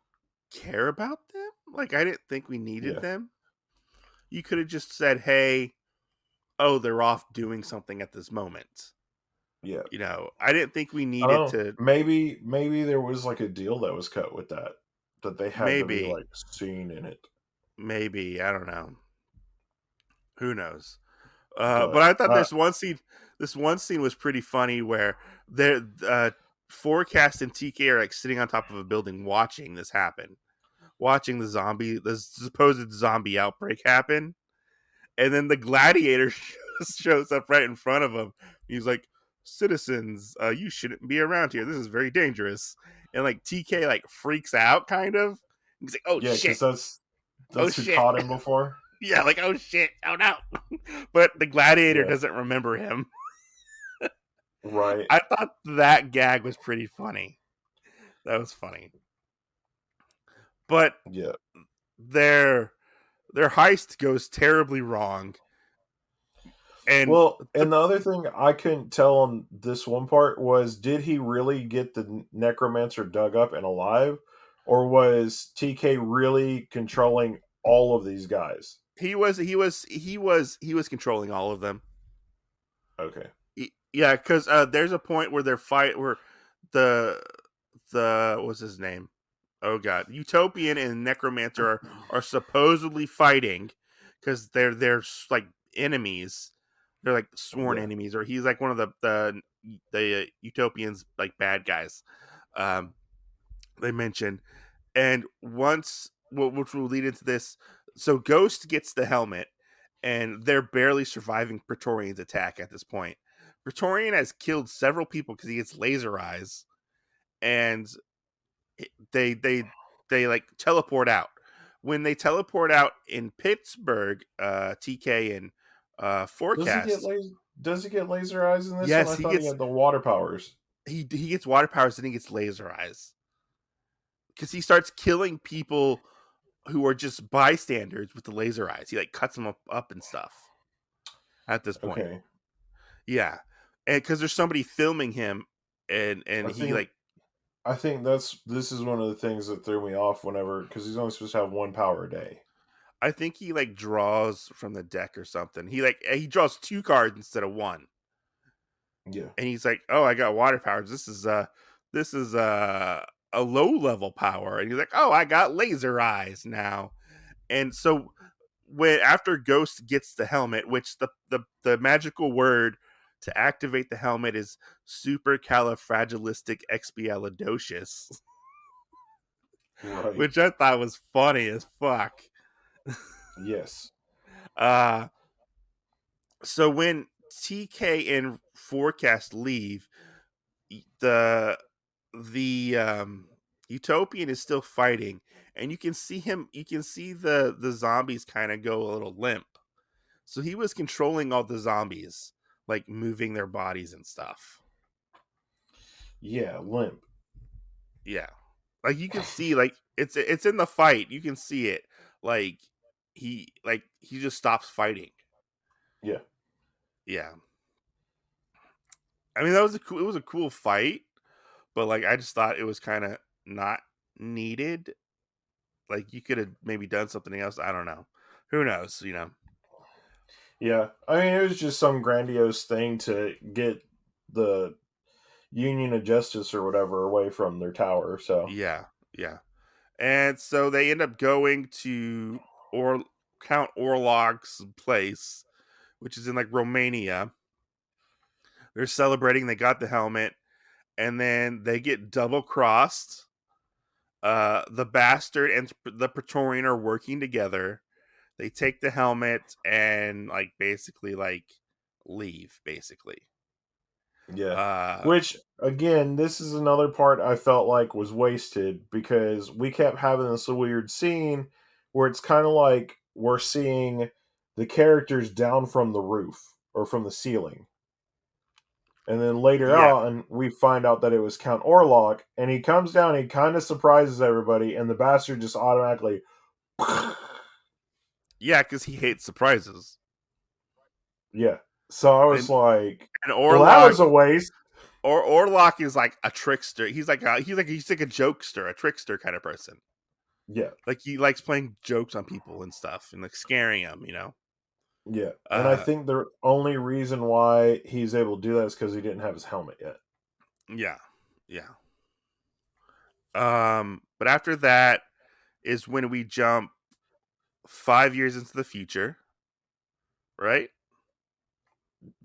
care about them. Like, I didn't think we needed Yeah. them. You could have just said, hey, oh, they're off doing something at this moment. Yeah. You know, I didn't think we I don't needed know. to. Maybe there was like a deal that was cut with that they had to be Maybe, like seen in it. maybe, I don't know. Who knows? But But I thought this one scene was pretty funny where they're Forecast and TK are like sitting on top of a building watching this happen, watching the supposed zombie outbreak happen, and then the gladiator shows up right in front of him. He's like, "Citizens, you shouldn't be around here. This is very dangerous." And like TK like freaks out, kind of. He's like, "Oh yeah, shit! because Oh that's who shit!" caught him before. Yeah, like, "Oh shit! Oh no!" But the gladiator Yeah. doesn't remember him. Right. I thought that gag was pretty funny. That was funny. But Yeah. their heist goes terribly wrong. And Well, and the other thing I couldn't tell on this one part was did he really get the necromancer dug up and alive? Or was TK really controlling all of these guys? he was controlling all of them. Okay. Yeah, because there's a point where the what's his name? Oh god, Utopian and Necromancer are supposedly fighting because they're like enemies. They're like sworn Yeah. enemies, or he's like one of the Utopians like bad guys. Um, they mention, and which will lead into this. So Ghost gets the helmet, and they're barely surviving Praetorian's attack at this point. Praetorian has killed several people because he gets laser eyes, and they they they like teleport out. When they teleport out in Pittsburgh, TK and Does he get Forecast, laser eyes in this one? yes, I thought he had the water powers. he gets water powers and he gets laser eyes because he starts killing people who are just bystanders with the laser eyes. He like cuts them up and stuff at this point. Okay. Yeah, and because there's somebody filming him, and I he think like this is one of the things that threw me off whenever because he's only supposed to have one power a day. I think he like draws from the deck or something. He draws 2 cards instead of 1. Yeah. And he's like, "Oh, I got water powers. This is a low level power." And he's like, "Oh, I got laser eyes now." And so when after Ghost gets the helmet, which the magical word to activate the helmet is supercalifragilisticexpialidocious, Right. which I thought was funny as fuck. Yes. Uh so when TK and Forecast leave, the Utopian is still fighting, and you can see the zombies kind of go a little limp. So he was controlling all the zombies, like moving their bodies and stuff. Yeah. Limp. Yeah. Like you can see like it's in the fight. You can see it. Like he just stops fighting. Yeah. Yeah. I mean it was a cool fight, but like I just thought it was kind of not needed. Like you could have maybe done something else. I don't know. Who knows, you know. Yeah. I mean, it was just some grandiose thing to get the Union of Justice or whatever away from their tower. So Yeah, yeah. And so they end up going to Count Orlog's place, which is in like Romania. They're celebrating. They got the helmet, and then they get double crossed. The bastard and the Praetorian are working together. They take the helmet and like basically like leave. Basically, yeah. uh, Which again, this is another part I felt like was wasted because we kept having this weird scene where it's kind of like we're seeing the characters down from the roof or from the ceiling. And then later yeah, on, we find out that it was Count Orlok, and he comes down, he kind of surprises everybody, and the bastard just automatically. yeah, because he hates surprises. Yeah. So I was And like, and well, that Orlog was a waste. or Orlok is like a trickster. He's like a jokester, a trickster kind of person. Yeah. Like he likes playing jokes on people and stuff and like scaring them, Yeah. And I Uh, think the only reason why he's able to do that is because he didn't have his helmet yet. yeah, yeah. But after that is when we jump 5 years into the future, right?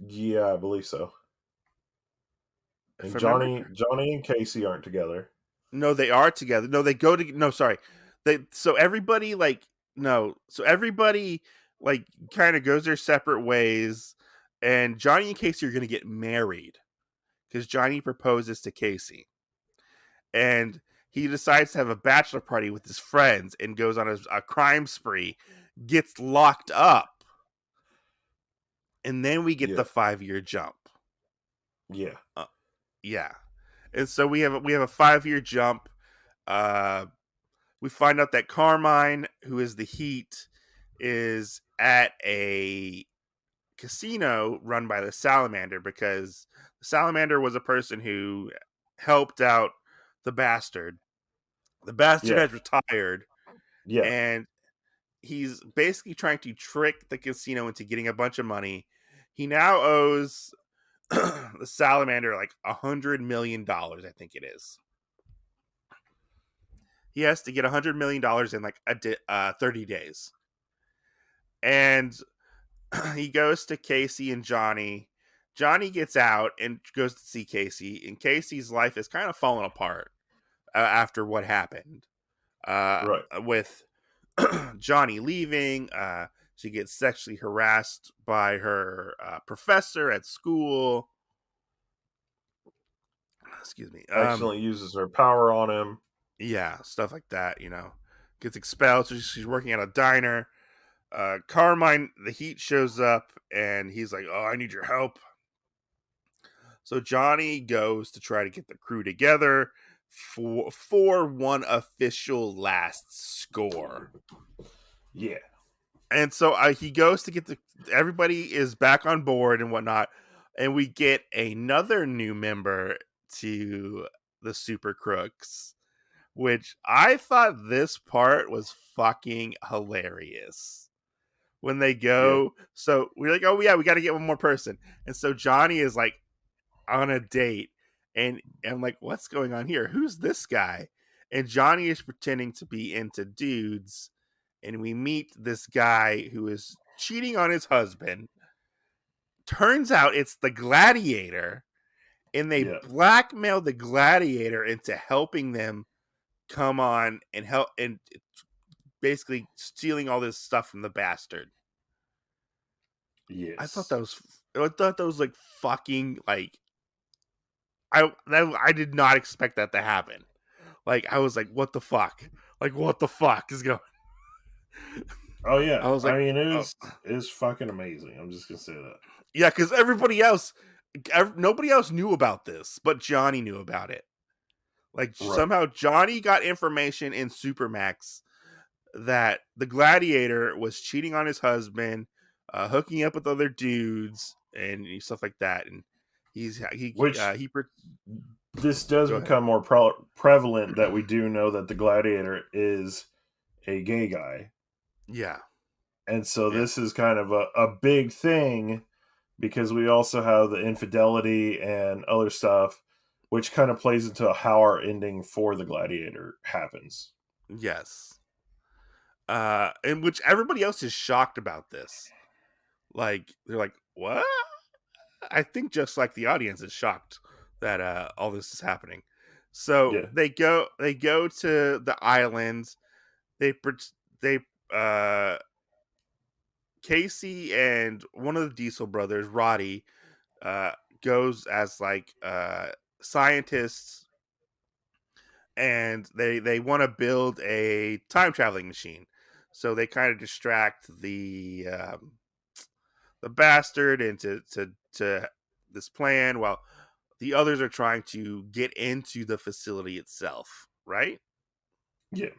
Yeah, I believe so. If And I remember, Johnny and Casey aren't together. no, they are together. No, they go to. No, sorry. So everybody like no. So everybody like kind of goes their separate ways, and Johnny and Casey are gonna get married because Johnny proposes to Casey, and he decides to have a bachelor party with his friends and goes on a crime spree, gets locked up, and then we get Yeah. the 5 year jump. Yeah. Yeah, and so we have a 5 year jump. We find out that Carmine, who is the Heat, is at a casino run by the Salamander because the Salamander was a person who helped out the bastard. The bastard Yeah. has retired, Yeah. and he's basically trying to trick the casino into getting a bunch of money. He now owes the Salamander like $100 million, I think it is. He has to get $100 million in like 30 days. And he goes to Casey and Johnny. Johnny gets out and goes to see Casey, and Casey's life is kind of falling apart after what happened Right. with Johnny leaving. She gets sexually harassed by her professor at school. Excuse me. Accidentally uses her power on him. Yeah, stuff like that. Gets expelled. So she's working at a diner. Carmine, the Heat, shows up and he's like, "Oh, I need your help." So Johnny goes to try to get the crew together for one official last score. Yeah. And so he goes to get everybody is back on board and whatnot, and we get another new member to the Super Crooks, which I thought this part was fucking hilarious. When they Yeah. go, so we're like, oh yeah, we got to get one more person, and so Johnny is like on a date, and I'm like, what's going on here? Who's this guy? And Johnny is pretending to be into dudes, and we meet this guy who is cheating on his husband. Turns out it's the Gladiator, and they Yeah. blackmail the Gladiator into helping them come on and help, and basically stealing all this stuff from the bastard. Yes. I thought that was like fucking like I did not expect that to happen. Like I was like, what the fuck? Like what the fuck is going? Oh yeah. I was I like, mean, oh. it was fucking amazing. I'm just gonna say that. Yeah, because nobody else knew about this, but Johnny knew about it. Like Right. somehow Johnny got information in Supermax that the Gladiator was cheating on his husband, hooking up with other dudes, and stuff like that. And Which he this does go ahead. become more prevalent that we do know that the Gladiator is a gay guy. Yeah. And so Yeah. this is kind of a big thing because we also have the infidelity and other stuff which kind of plays into how our ending for the Gladiator happens. Yes. In which everybody else is shocked about this. Like, they're like, what? I think just like the audience is shocked that all this is happening. So Yeah, they go to the islands. They uh Casey and one of the Diesel brothers, Roddy, uh goes as like scientists, and they want to build a time traveling machine. So they kind of distract the bastard into to this plan while the others are trying to get into the facility itself, right? yeah.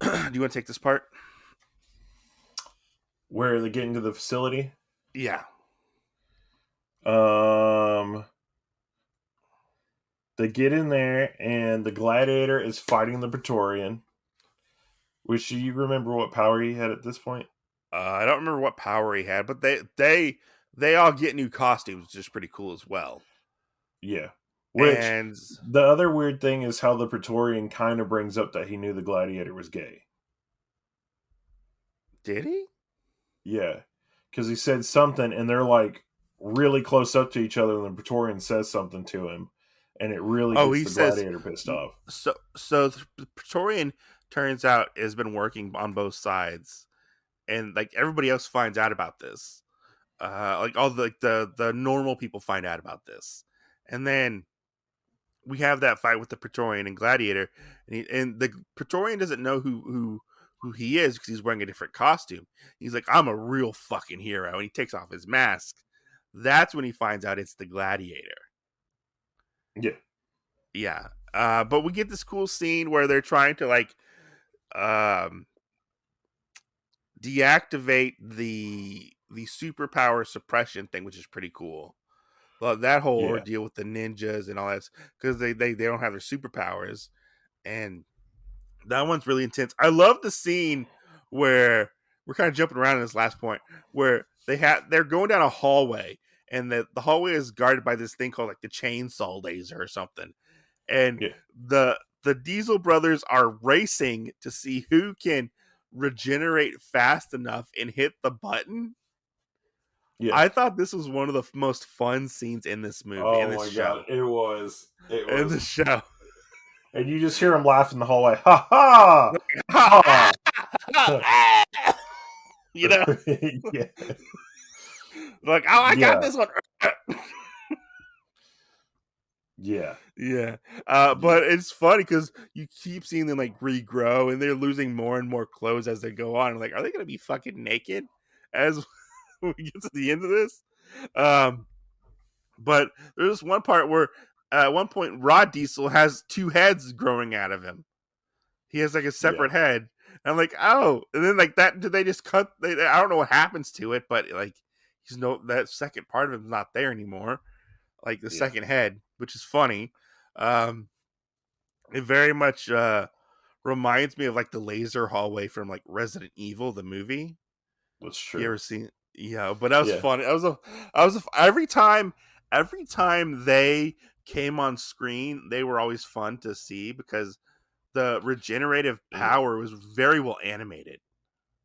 Do you want to take this part? Where they get into the facility. Yeah. They get in there, and the Gladiator is fighting the Praetorian. Which, do you remember what power he had at this point? I don't remember what power he had, but they all get new costumes, which is pretty cool as well. Yeah. Which, And the other weird thing is how the Praetorian kind of brings up that he knew the Gladiator was gay. did he? Yeah. Because he said something, and they're like really close up to each other, and the Praetorian says something to him, and it really Oh, gets he the says Gladiator pissed off. so the Praetorian turns out has been working on both sides, and like everybody else finds out about this. Like all the normal people find out about this, and then we have that fight with the Praetorian and Gladiator, and the Praetorian doesn't know who he is because he's wearing a different costume. He's like, I'm a real fucking hero, and he takes off his mask. That's when he finds out it's the Gladiator. Yeah. Yeah. But we get this cool scene where they're trying to like um deactivate the superpower suppression thing, which is pretty cool. Well, that whole Yeah. ordeal with the ninjas and all that, because they don't have their superpowers, and that one's really intense. I love the scene where we're kind of jumping around in this last point where they're going down a hallway, and the hallway is guarded by this thing called like the chainsaw laser or something, and Yeah. the Diesel brothers are racing to see who can regenerate fast enough and hit the button. Yeah. I thought this was one of the most fun scenes in this movie, in Oh this my show, god, it was. It in was. the show. And you just hear him laugh in the hallway. Ha ha! Ha! You know, Yeah. like, oh, I got Yeah. this one. Yeah. Yeah. Yeah. But it's funny because you keep seeing them like regrow, and they're losing more and more clothes as they go on. Like, are they going to be fucking naked as we get to the end of this? But there's one part where at one point Rod Diesel has two heads growing out of him. He has like a Yeah. separate head. And I'm like, oh, and then like that, did they just cut? I don't know what happens to it, but like that second part of him's not there anymore. Like the Yeah. second head, which is funny. It very much reminds me of like the laser hallway from like Resident Evil, the movie. That's You true. ever seen? Yeah, but that was Yeah. funny. Every time they came on screen, they were always fun to see because the regenerative power was very well animated.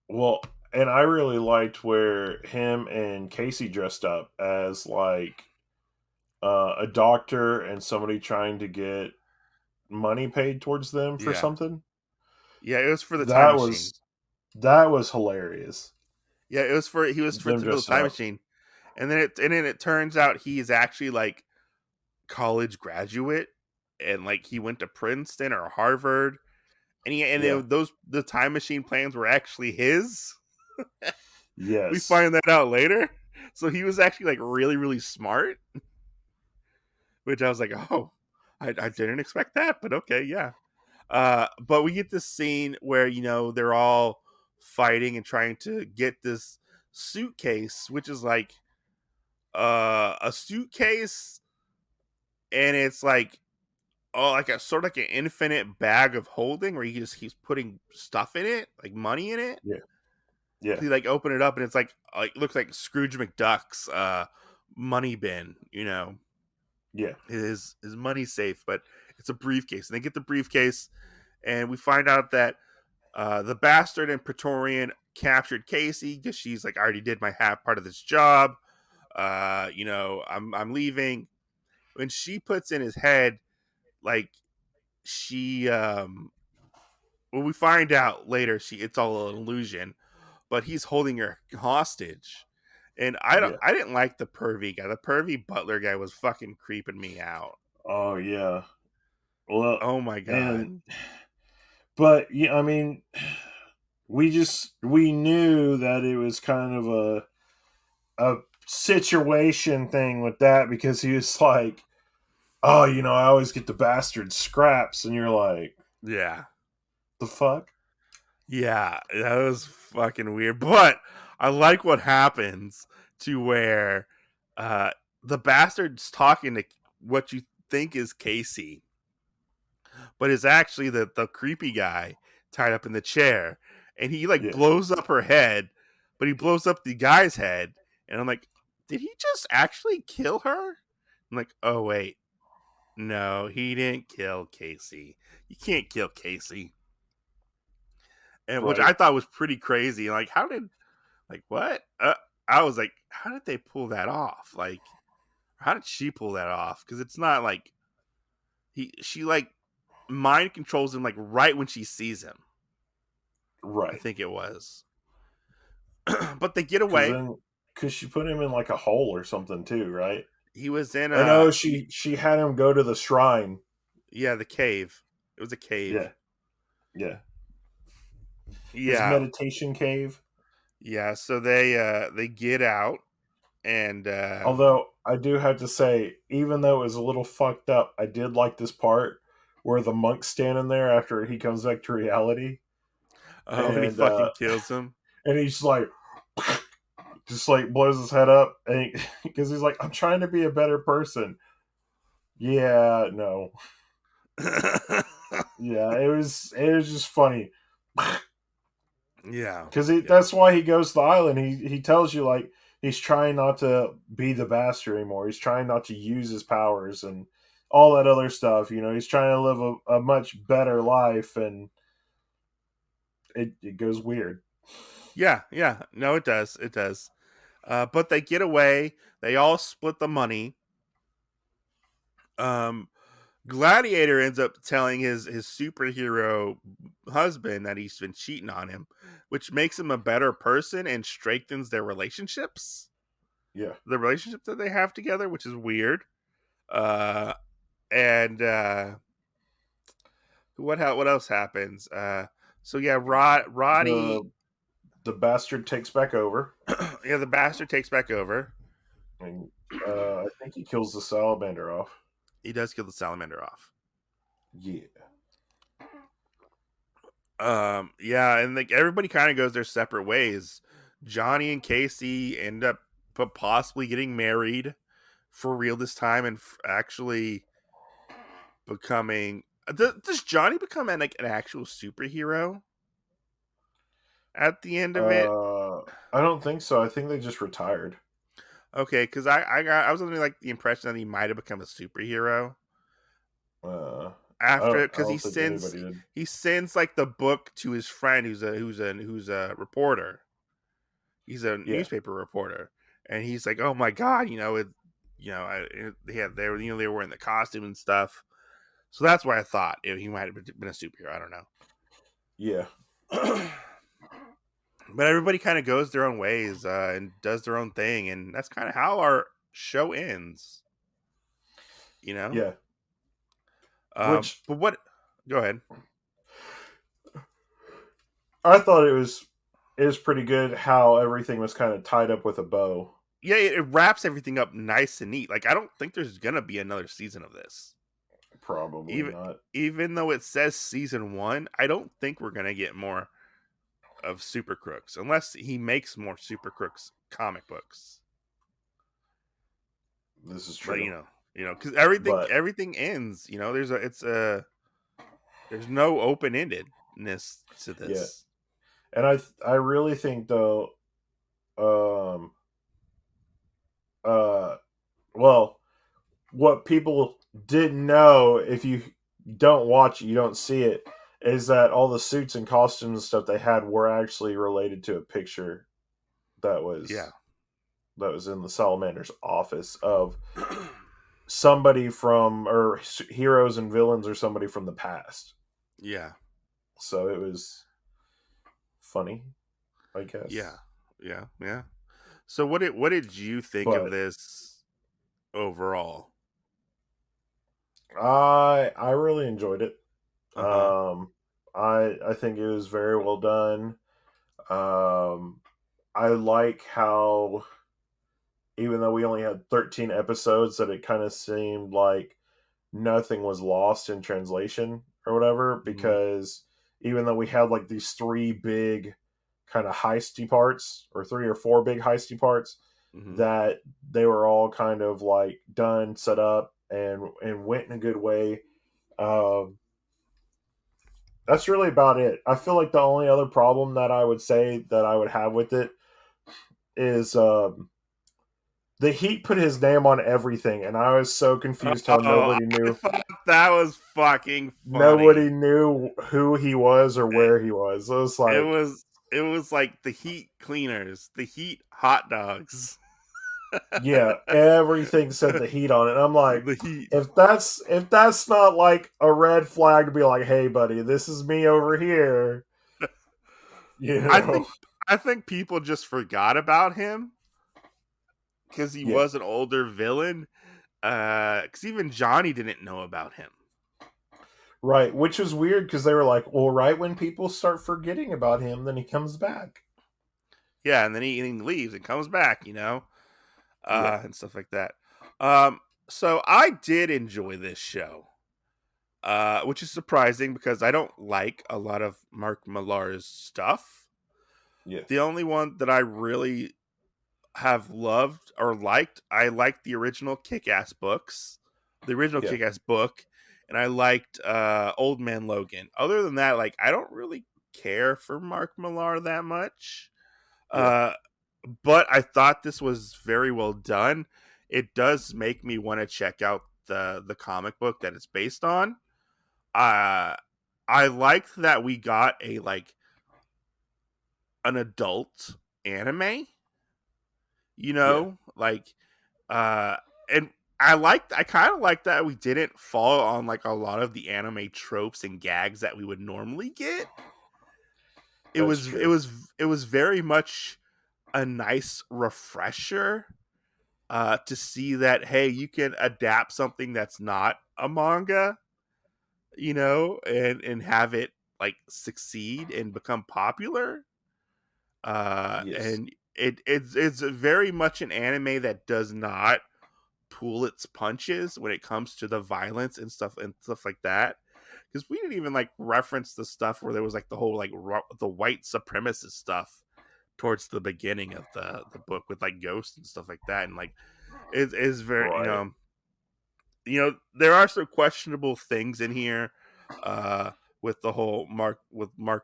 Well, and I really liked where him and Casey dressed up as like a doctor and somebody trying to get money paid towards them for Yeah. something. Yeah, it was for the time That machine. was hilarious. Yeah, he was for Them the dressing time up. machine. And then it turns out he's actually like college graduate, and like he went to Princeton or Harvard, and Yeah. the time machine plans were actually his. Yes. We find that out later. So he was actually like really, really smart, which I was like, oh, I didn't expect that, but okay, yeah. But we get this scene where they're all fighting and trying to get this suitcase, which is like a suitcase, and it's like like a sort of like an infinite bag of holding where he just keeps putting stuff in it, like money in it. Yeah. Yeah. So you like open it up and it's like looks like Scrooge McDuck's money bin, Yeah. his money's safe, but it's a briefcase. And they get the briefcase, and we find out that the bastard and Praetorian captured Casey because she's like, I already did my half part of this job. I'm leaving. When she puts in his head, like she well, we find out later it's all an illusion, but he's holding her hostage. And Yeah. I didn't like the pervy guy. The pervy butler guy was fucking creeping me out. Oh yeah. Well, Oh my and god. but yeah, I mean, we knew that it was kind of a situation thing with that because he was like, oh, I always get the bastard scraps, and you're like, Yeah. the fuck? Yeah, that was fucking weird. But I like what happens to where uh the bastard's talking to what you think is Casey, but is actually the creepy guy tied up in the chair. And he like Yeah. blows up her head, but he blows up the guy's head. And I'm like, did he just actually kill her? I'm like, oh wait. No, he didn't kill Casey. You can't kill Casey. And which Right. I thought was pretty crazy. Like, what? I was like, how did they pull that off? Like, how did she pull that off? Because it's not like she like mind controls him like right when she sees him. I Right. think it was, but they get away. Because she put him in like a hole or something too, right? He was in And she had him go to the shrine. the cave. It was a cave. Yeah. Yeah. His Yeah, meditation cave. yeah. So they get out and Although I do have to say, even though it was a little fucked up, I did like this part where the monk's standing there after he comes back to reality, when he and fucking kills him. and he's like, just like blows his head up, and because he's like, I'm trying to be a better person. Yeah, no, yeah, it was just funny. Yeah, Because that's why he goes to the island. He tells you like he's trying not to be the bastard anymore. He's trying not to use his powers and all that other stuff. He's trying to live a much better life, and it goes weird. yeah. No, it does. It does. But they get away. They all split the money. Gladiator ends up telling his superhero husband that he's been cheating on him, which makes him a better person and strengthens their relationships. Yeah. The relationship that they have together, which is weird. And what else happens? So yeah, Roddy. The bastard takes back over. Yeah, the bastard takes back over. And I think he kills the salamander off. He does kill the salamander off. Yeah. Yeah, and like everybody kind of goes their separate ways. Johnny and Casey end up possibly getting married for real this time and actually becoming. Does Johnny become an actual superhero at the end of it? I don't think so. I think they just retired. Okay, because I was under like the impression that he might have become a superhero after it, because he sends like the book to his friend who's a reporter. He's a newspaper reporter, and he's like, "Oh my god, they were they were wearing the costume and stuff." So that's why I thought he might have been a superhero. I don't know. Yeah. But everybody kind of goes their own ways and does their own thing, and that's kind of how our show ends. Yeah. But what? Go ahead. I thought it was pretty good how everything was kind of tied up with a bow. Yeah, it wraps everything up nice and neat. Like, I don't think there's gonna be another season of this. Probably not. Even though it says season 1, I don't think we're gonna get more of Super Crooks unless he makes more Super Crooks comic books. This is true. But, because everything ends. There's no open-endedness to this. Yeah. And I really think though, well, what people didn't know, if you don't watch it, you don't see it, is that all the suits and costumes and stuff they had were actually related to a picture that was Yeah. in the Salamander's office of somebody from, or heroes and villains, or somebody from the past. Yeah. So it was funny, I guess. Yeah. So what did you think of But this overall? I really enjoyed it. Uh-huh. I think it was very well done. I like how, even though we only had 13 episodes, that it kind of seemed like nothing was lost in translation or whatever, Mhm. because even though we had like these three big kind of heisty parts, or three or four big heisty parts, Mhm. that they were all kind of like done, set up, and went in a good way. Um, that's really about it. I feel like the only other problem that I would say that I would have with it is the Heat put his name on everything, and I was so confused how Oh, nobody I knew. thought that was fucking funny. Nobody knew who he was or where he was. It was It like, was it was like the Heat cleaners, the Heat hot dogs. yeah, everything said the Heat on it. And I'm like, The Heat. if that's not like a red flag to be like, hey, buddy, this is me over here. You I know? think I think people just forgot about him because he Yeah. was an older villain. Because even Johnny didn't know about him. Right. Which was weird because they were like, well, right when people start forgetting about him, then he comes back. Yeah, and then he leaves and comes back, Yeah. and stuff like that. Um, so I did enjoy this show, which is surprising because I don't like a lot of Mark Millar's stuff. Yeah. The only one that I really have loved or liked, I liked the original Kick-Ass books, the original Yeah. Kick-Ass book, and I liked Old Man Logan. Other than that, like I don't really care for Mark Millar that much. Yeah. Uh, but I thought this was very well done. It does make me want to check out the comic book that it's based on. Uh, I liked that we got an adult anime, Yeah. like and I kind of like that we didn't fall on like a lot of the anime tropes and gags that we would normally get. It That's was it true. was it was very much a nice refresher to see that hey, you can adapt something that's not a manga, and have it like succeed and become popular. Yes. And it's very much an anime that does not pull its punches when it comes to the violence and stuff like that. Because we didn't even like reference the stuff where there was like the whole like the white supremacist stuff towards the beginning of the book with like ghosts and stuff like that, and like it is very Right. there are some questionable things in here with the whole Mark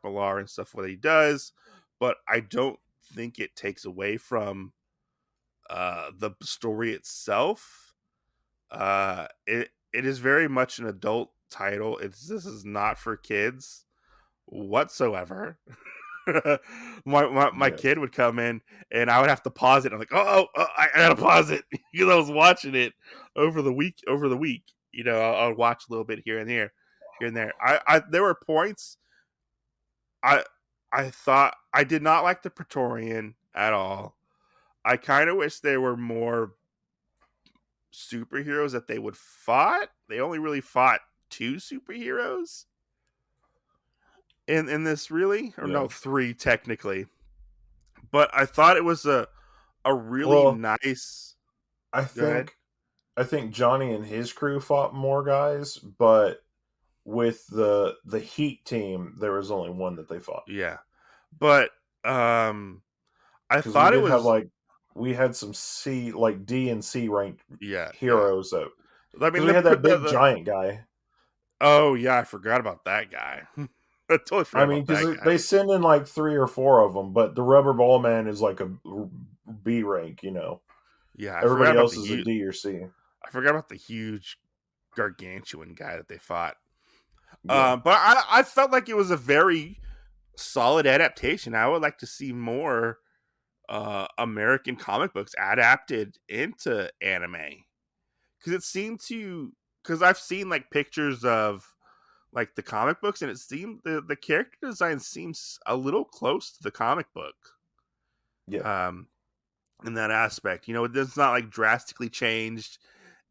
Millar and stuff what he does, but I don't think it takes away from the story itself. It is very much an adult title. This is not for kids whatsoever. My Yes. kid would come in and I would have to pause it. I'm like, I gotta pause it because I was watching it over the week. I'll watch a little bit here and there. I there were points I I thought I did not like the Praetorian at all. I kind of wish there were more superheroes that they would fought. They only really fought two superheroes in this, really, or Yeah. no, three technically. But I thought it was a really Well, nice. I Go ahead. think I think Johnny and his crew fought more guys, but with the Heat team, there was only one that they fought. Yeah, but I Because we thought it did have was like, we had some C, like D and C ranked yeah. heroes, that, I because mean we had that big the giant guy. oh yeah, I forgot about that guy. I totally I forgot mean, about because that guy. they send in like three or four of them, but the Rubber Ball Man is like a B rank. Yeah, I forgot Everybody about else the is a huge. D or C. I forgot about the huge gargantuan guy that they fought. Yeah, But I felt like it was a very solid adaptation. I would like to see more American comic books adapted into anime, because it seemed to, because I've seen like pictures of like the comic books, and it seemed the character design seems a little close to the comic book. yeah, Um, in that aspect, it's not like drastically changed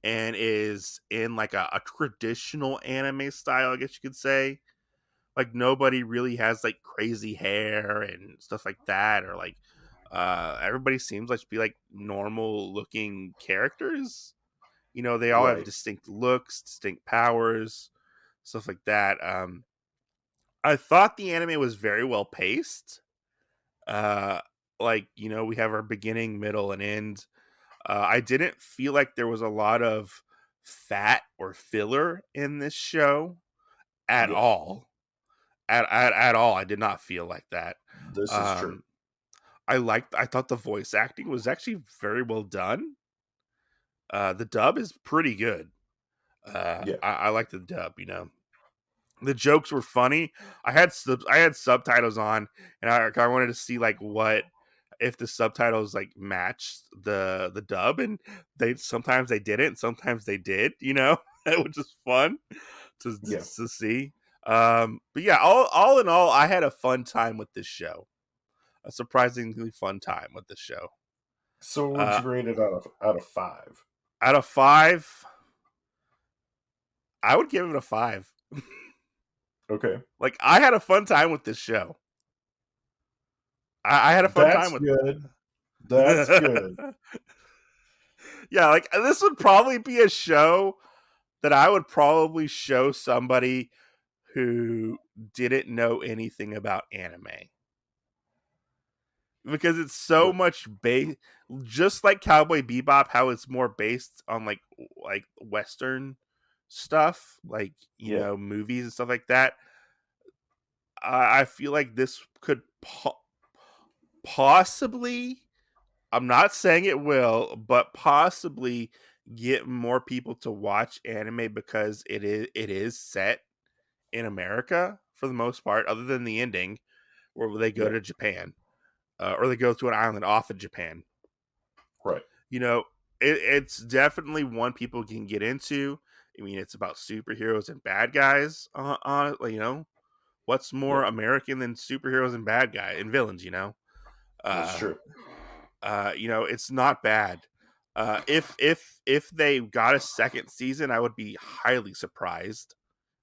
and is in like a traditional anime style, I guess you could say. Like nobody really has like crazy hair and stuff like that, or like everybody seems like to be like normal looking characters. They all have right. distinct looks, distinct powers, stuff like that. I thought the anime was very well paced. uh like, we have our beginning, middle, and end. I didn't feel like there was a lot of fat or filler in this show at Yeah, all. At all, I did not feel like that. this is true. Um, I thought the voice acting was actually very well done. The dub is pretty good. Yeah, I like the dub. The jokes were funny. I had subtitles on, and I wanted to see like what if the subtitles like matched the dub, and sometimes they didn't, sometimes they did. Which is fun yeah. to see. But yeah, all in all, I had a fun time with this show. A surprisingly fun time with this show. So, what would Uh, you rate it out of 5? Out of 5, I would give it a 5. Okay, Like, I had a fun time with this show. I had a fun time that's with. good. That's good. Yeah, like this would probably be a show that I would probably show somebody who didn't know anything about anime, because it's so Right. much based, just like Cowboy Bebop, how it's more based on like Western stuff, like Yeah, movies and stuff like that. I feel like this could possibly, I'm not saying it will, but possibly get more people to watch anime, because it is set in America for the most part, other than the ending where they go yeah, to Japan, or they go to an island off of Japan. right. you know, it's definitely one people can get into. I mean, it's about superheroes and bad guys. What's Yeah, more American than superheroes and bad guy and villains? that's Uh, true. it's not bad. If they got a second season, I would be highly surprised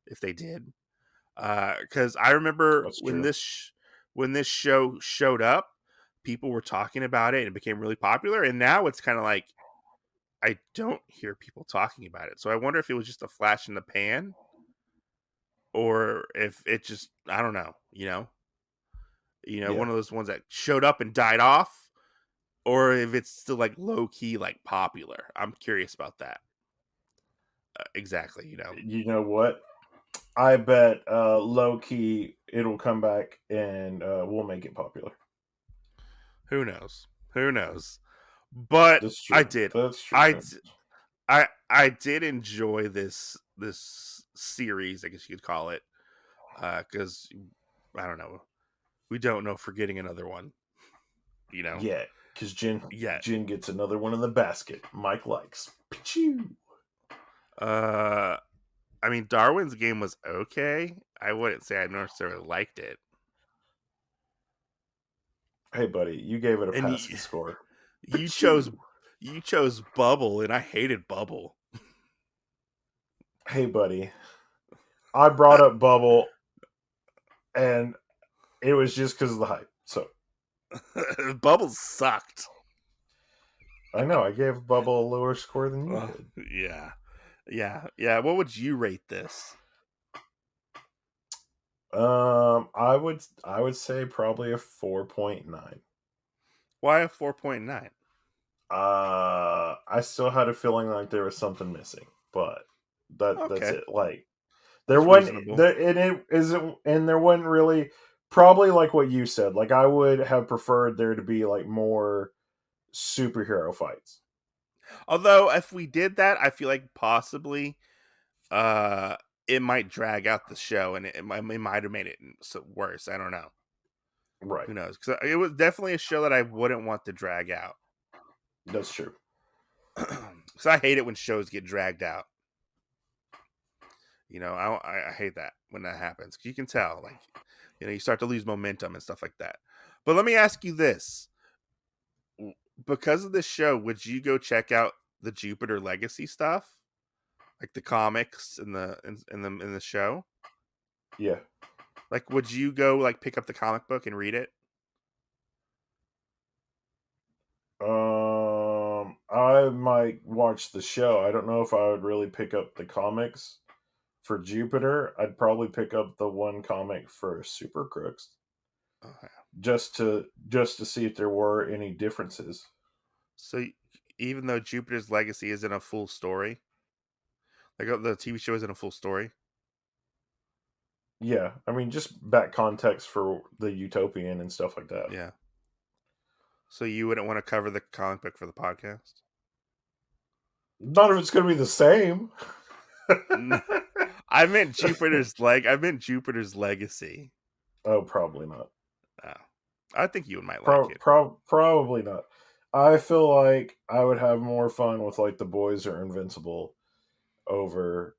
if they did. Because I remember That's when true. this show showed up, people were talking about it and it became really popular, and now it's kind of like I don't hear people talking about it. So I wonder if it was just a flash in the pan, or if it just, I don't know, Yeah. one of those ones that showed up and died off, or if it's still like low key like popular. I'm curious about that. Exactly. You know what? I bet low key it'll come back and we'll make it popular. Who knows? Who knows? But That's I true. did. That's true. I d- I did enjoy this series, I guess you could call it, because I don't know, we don't know if we're getting another one, you know. Yeah, because Jin Yet. Jin gets another one in the basket. Mike likes. Pichu. Uh, I mean, Darwin's game was okay. I wouldn't say I necessarily liked it. Hey, buddy, you gave it a And passing score. you chose Pichu. you chose Bubble, and I hated Bubble. Hey, buddy, I brought up Bubble, and it was just because of the hype. So Bubble sucked. I know I gave Bubble a lower score than you Oh, did. yeah. What would you rate this? I would say probably a 4.9. Why a 4.9? I still had a feeling like there was something missing, but that's Okay, it. Like there that's wasn't reasonable. there, and it isn't, and there wasn't really probably like what you said. Like I would have preferred there to be like more superhero fights. Although if we did that, I feel like possibly it might drag out the show, and it might have made it worse. I don't know. Right. Who knows? Because it was definitely a show that I wouldn't want to drag out. That's true. Because I hate it when shows get dragged out. You know, I hate that when that happens. 'Cause you can tell, like, you know, you start to lose momentum and stuff like that. But let me ask you this: because of this show, would you go check out the Jupiter Legacy stuff, like the comics in the show? Yeah. Like, would you go like pick up the comic book and read it? I might watch the show. I don't know if I would really pick up the comics for Jupiter. I'd probably pick up the one comic for Super Crooks, Okay. just to see if there were any differences. So even though Jupiter's Legacy isn't a full story, like the TV show isn't a full story. Yeah, I mean, just back context for the Utopian and stuff like that. Yeah. So you wouldn't want to cover the comic book for the podcast? Not if it's going to be the same. I meant Jupiter's Legacy. Oh, probably not. Oh, I think you might like it. Probably not. I feel like I would have more fun with like The Boys Are Invincible over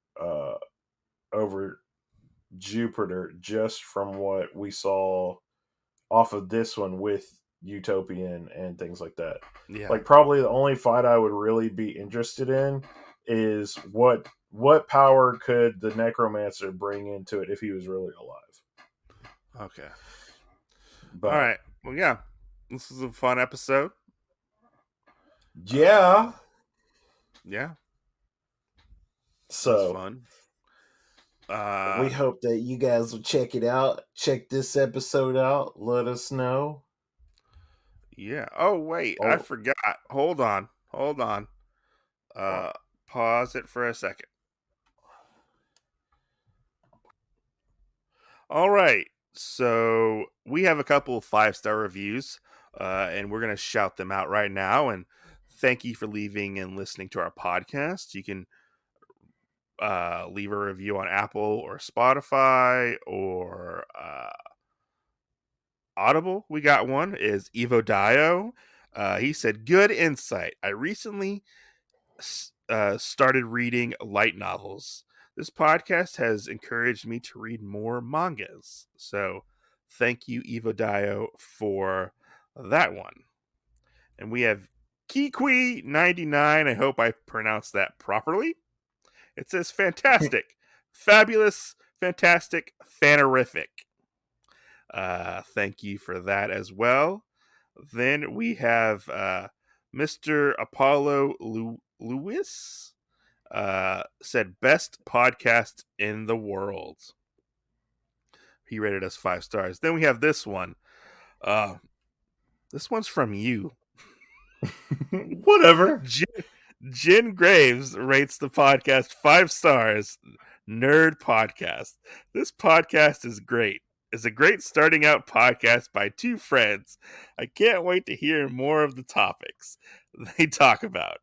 Jupiter, just from what we saw off of this one with Utopian and things like that. Yeah. Like, probably the only fight I would really be interested in is what power could the Necromancer bring into it if he was really alive. Okay. But, all right. Well, yeah. This is a fun episode. yeah. Yeah. So fun. We hope that you guys will check it out. Check this episode out. Let us know. Yeah. Oh, wait. I forgot. Hold on. Pause it for a second. All right. So we have a couple of 5-star reviews, and we're going to shout them out right now. And thank you for leaving and listening to our podcast. You can leave a review on Apple or Spotify or Audible. We got one is Evo Dio. He said, "Good insight. I recently started reading light novels. This podcast has encouraged me to read more mangas. So thank you, Evo Dio, for that one." And we have Kikui99. I hope I pronounced that properly. It says, "Fantastic, fabulous, fantastic, fanerific." Thank you for that as well. Then we have Mr. Apollo Lewis. Said, "Best podcast in the world." He rated us 5 stars. Then we have this one. This one's from you. Whatever. Jen Graves rates the podcast 5 stars. Nerd podcast. This podcast is great. It's a great starting out podcast by two friends. I can't wait to hear more of the topics they talk about.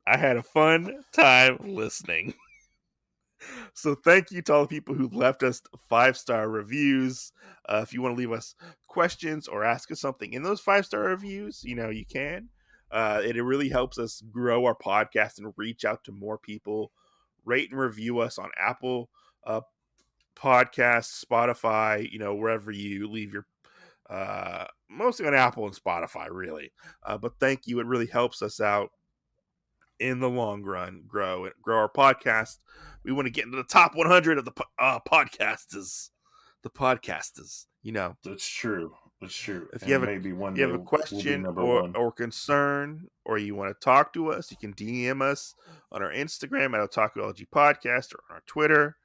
I had a fun time listening. So thank you to all the people who've left us 5-star reviews. If you want to leave us questions or ask us something in those 5-star reviews, you know, you can. It really helps us grow our podcast and reach out to more people. Rate and review us on Apple Podcasts, Spotify, you know, wherever you leave your mostly on Apple and Spotify, really. But thank you. It really helps us out in the long run, grow our podcast. We want to get into the top 100 of the podcasters. The podcasters, you know. That's true. That's true. If you have a question or concern, or you want to talk to us, you can DM us on our Instagram at Otakuology Podcast, or on our Twitter,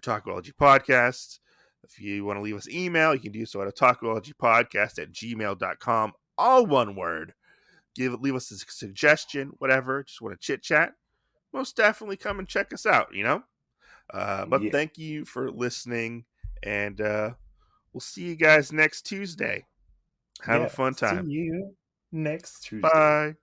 Otakuology Podcast. If you want to leave us email, you can do so at otakuologypodcast@gmail.com. All one word. Leave us a suggestion, whatever. Just want to chit chat. Most definitely come and check us out, you know. But thank you for listening, and we'll see you guys next Tuesday. Have a fun time. See you next Tuesday. Bye.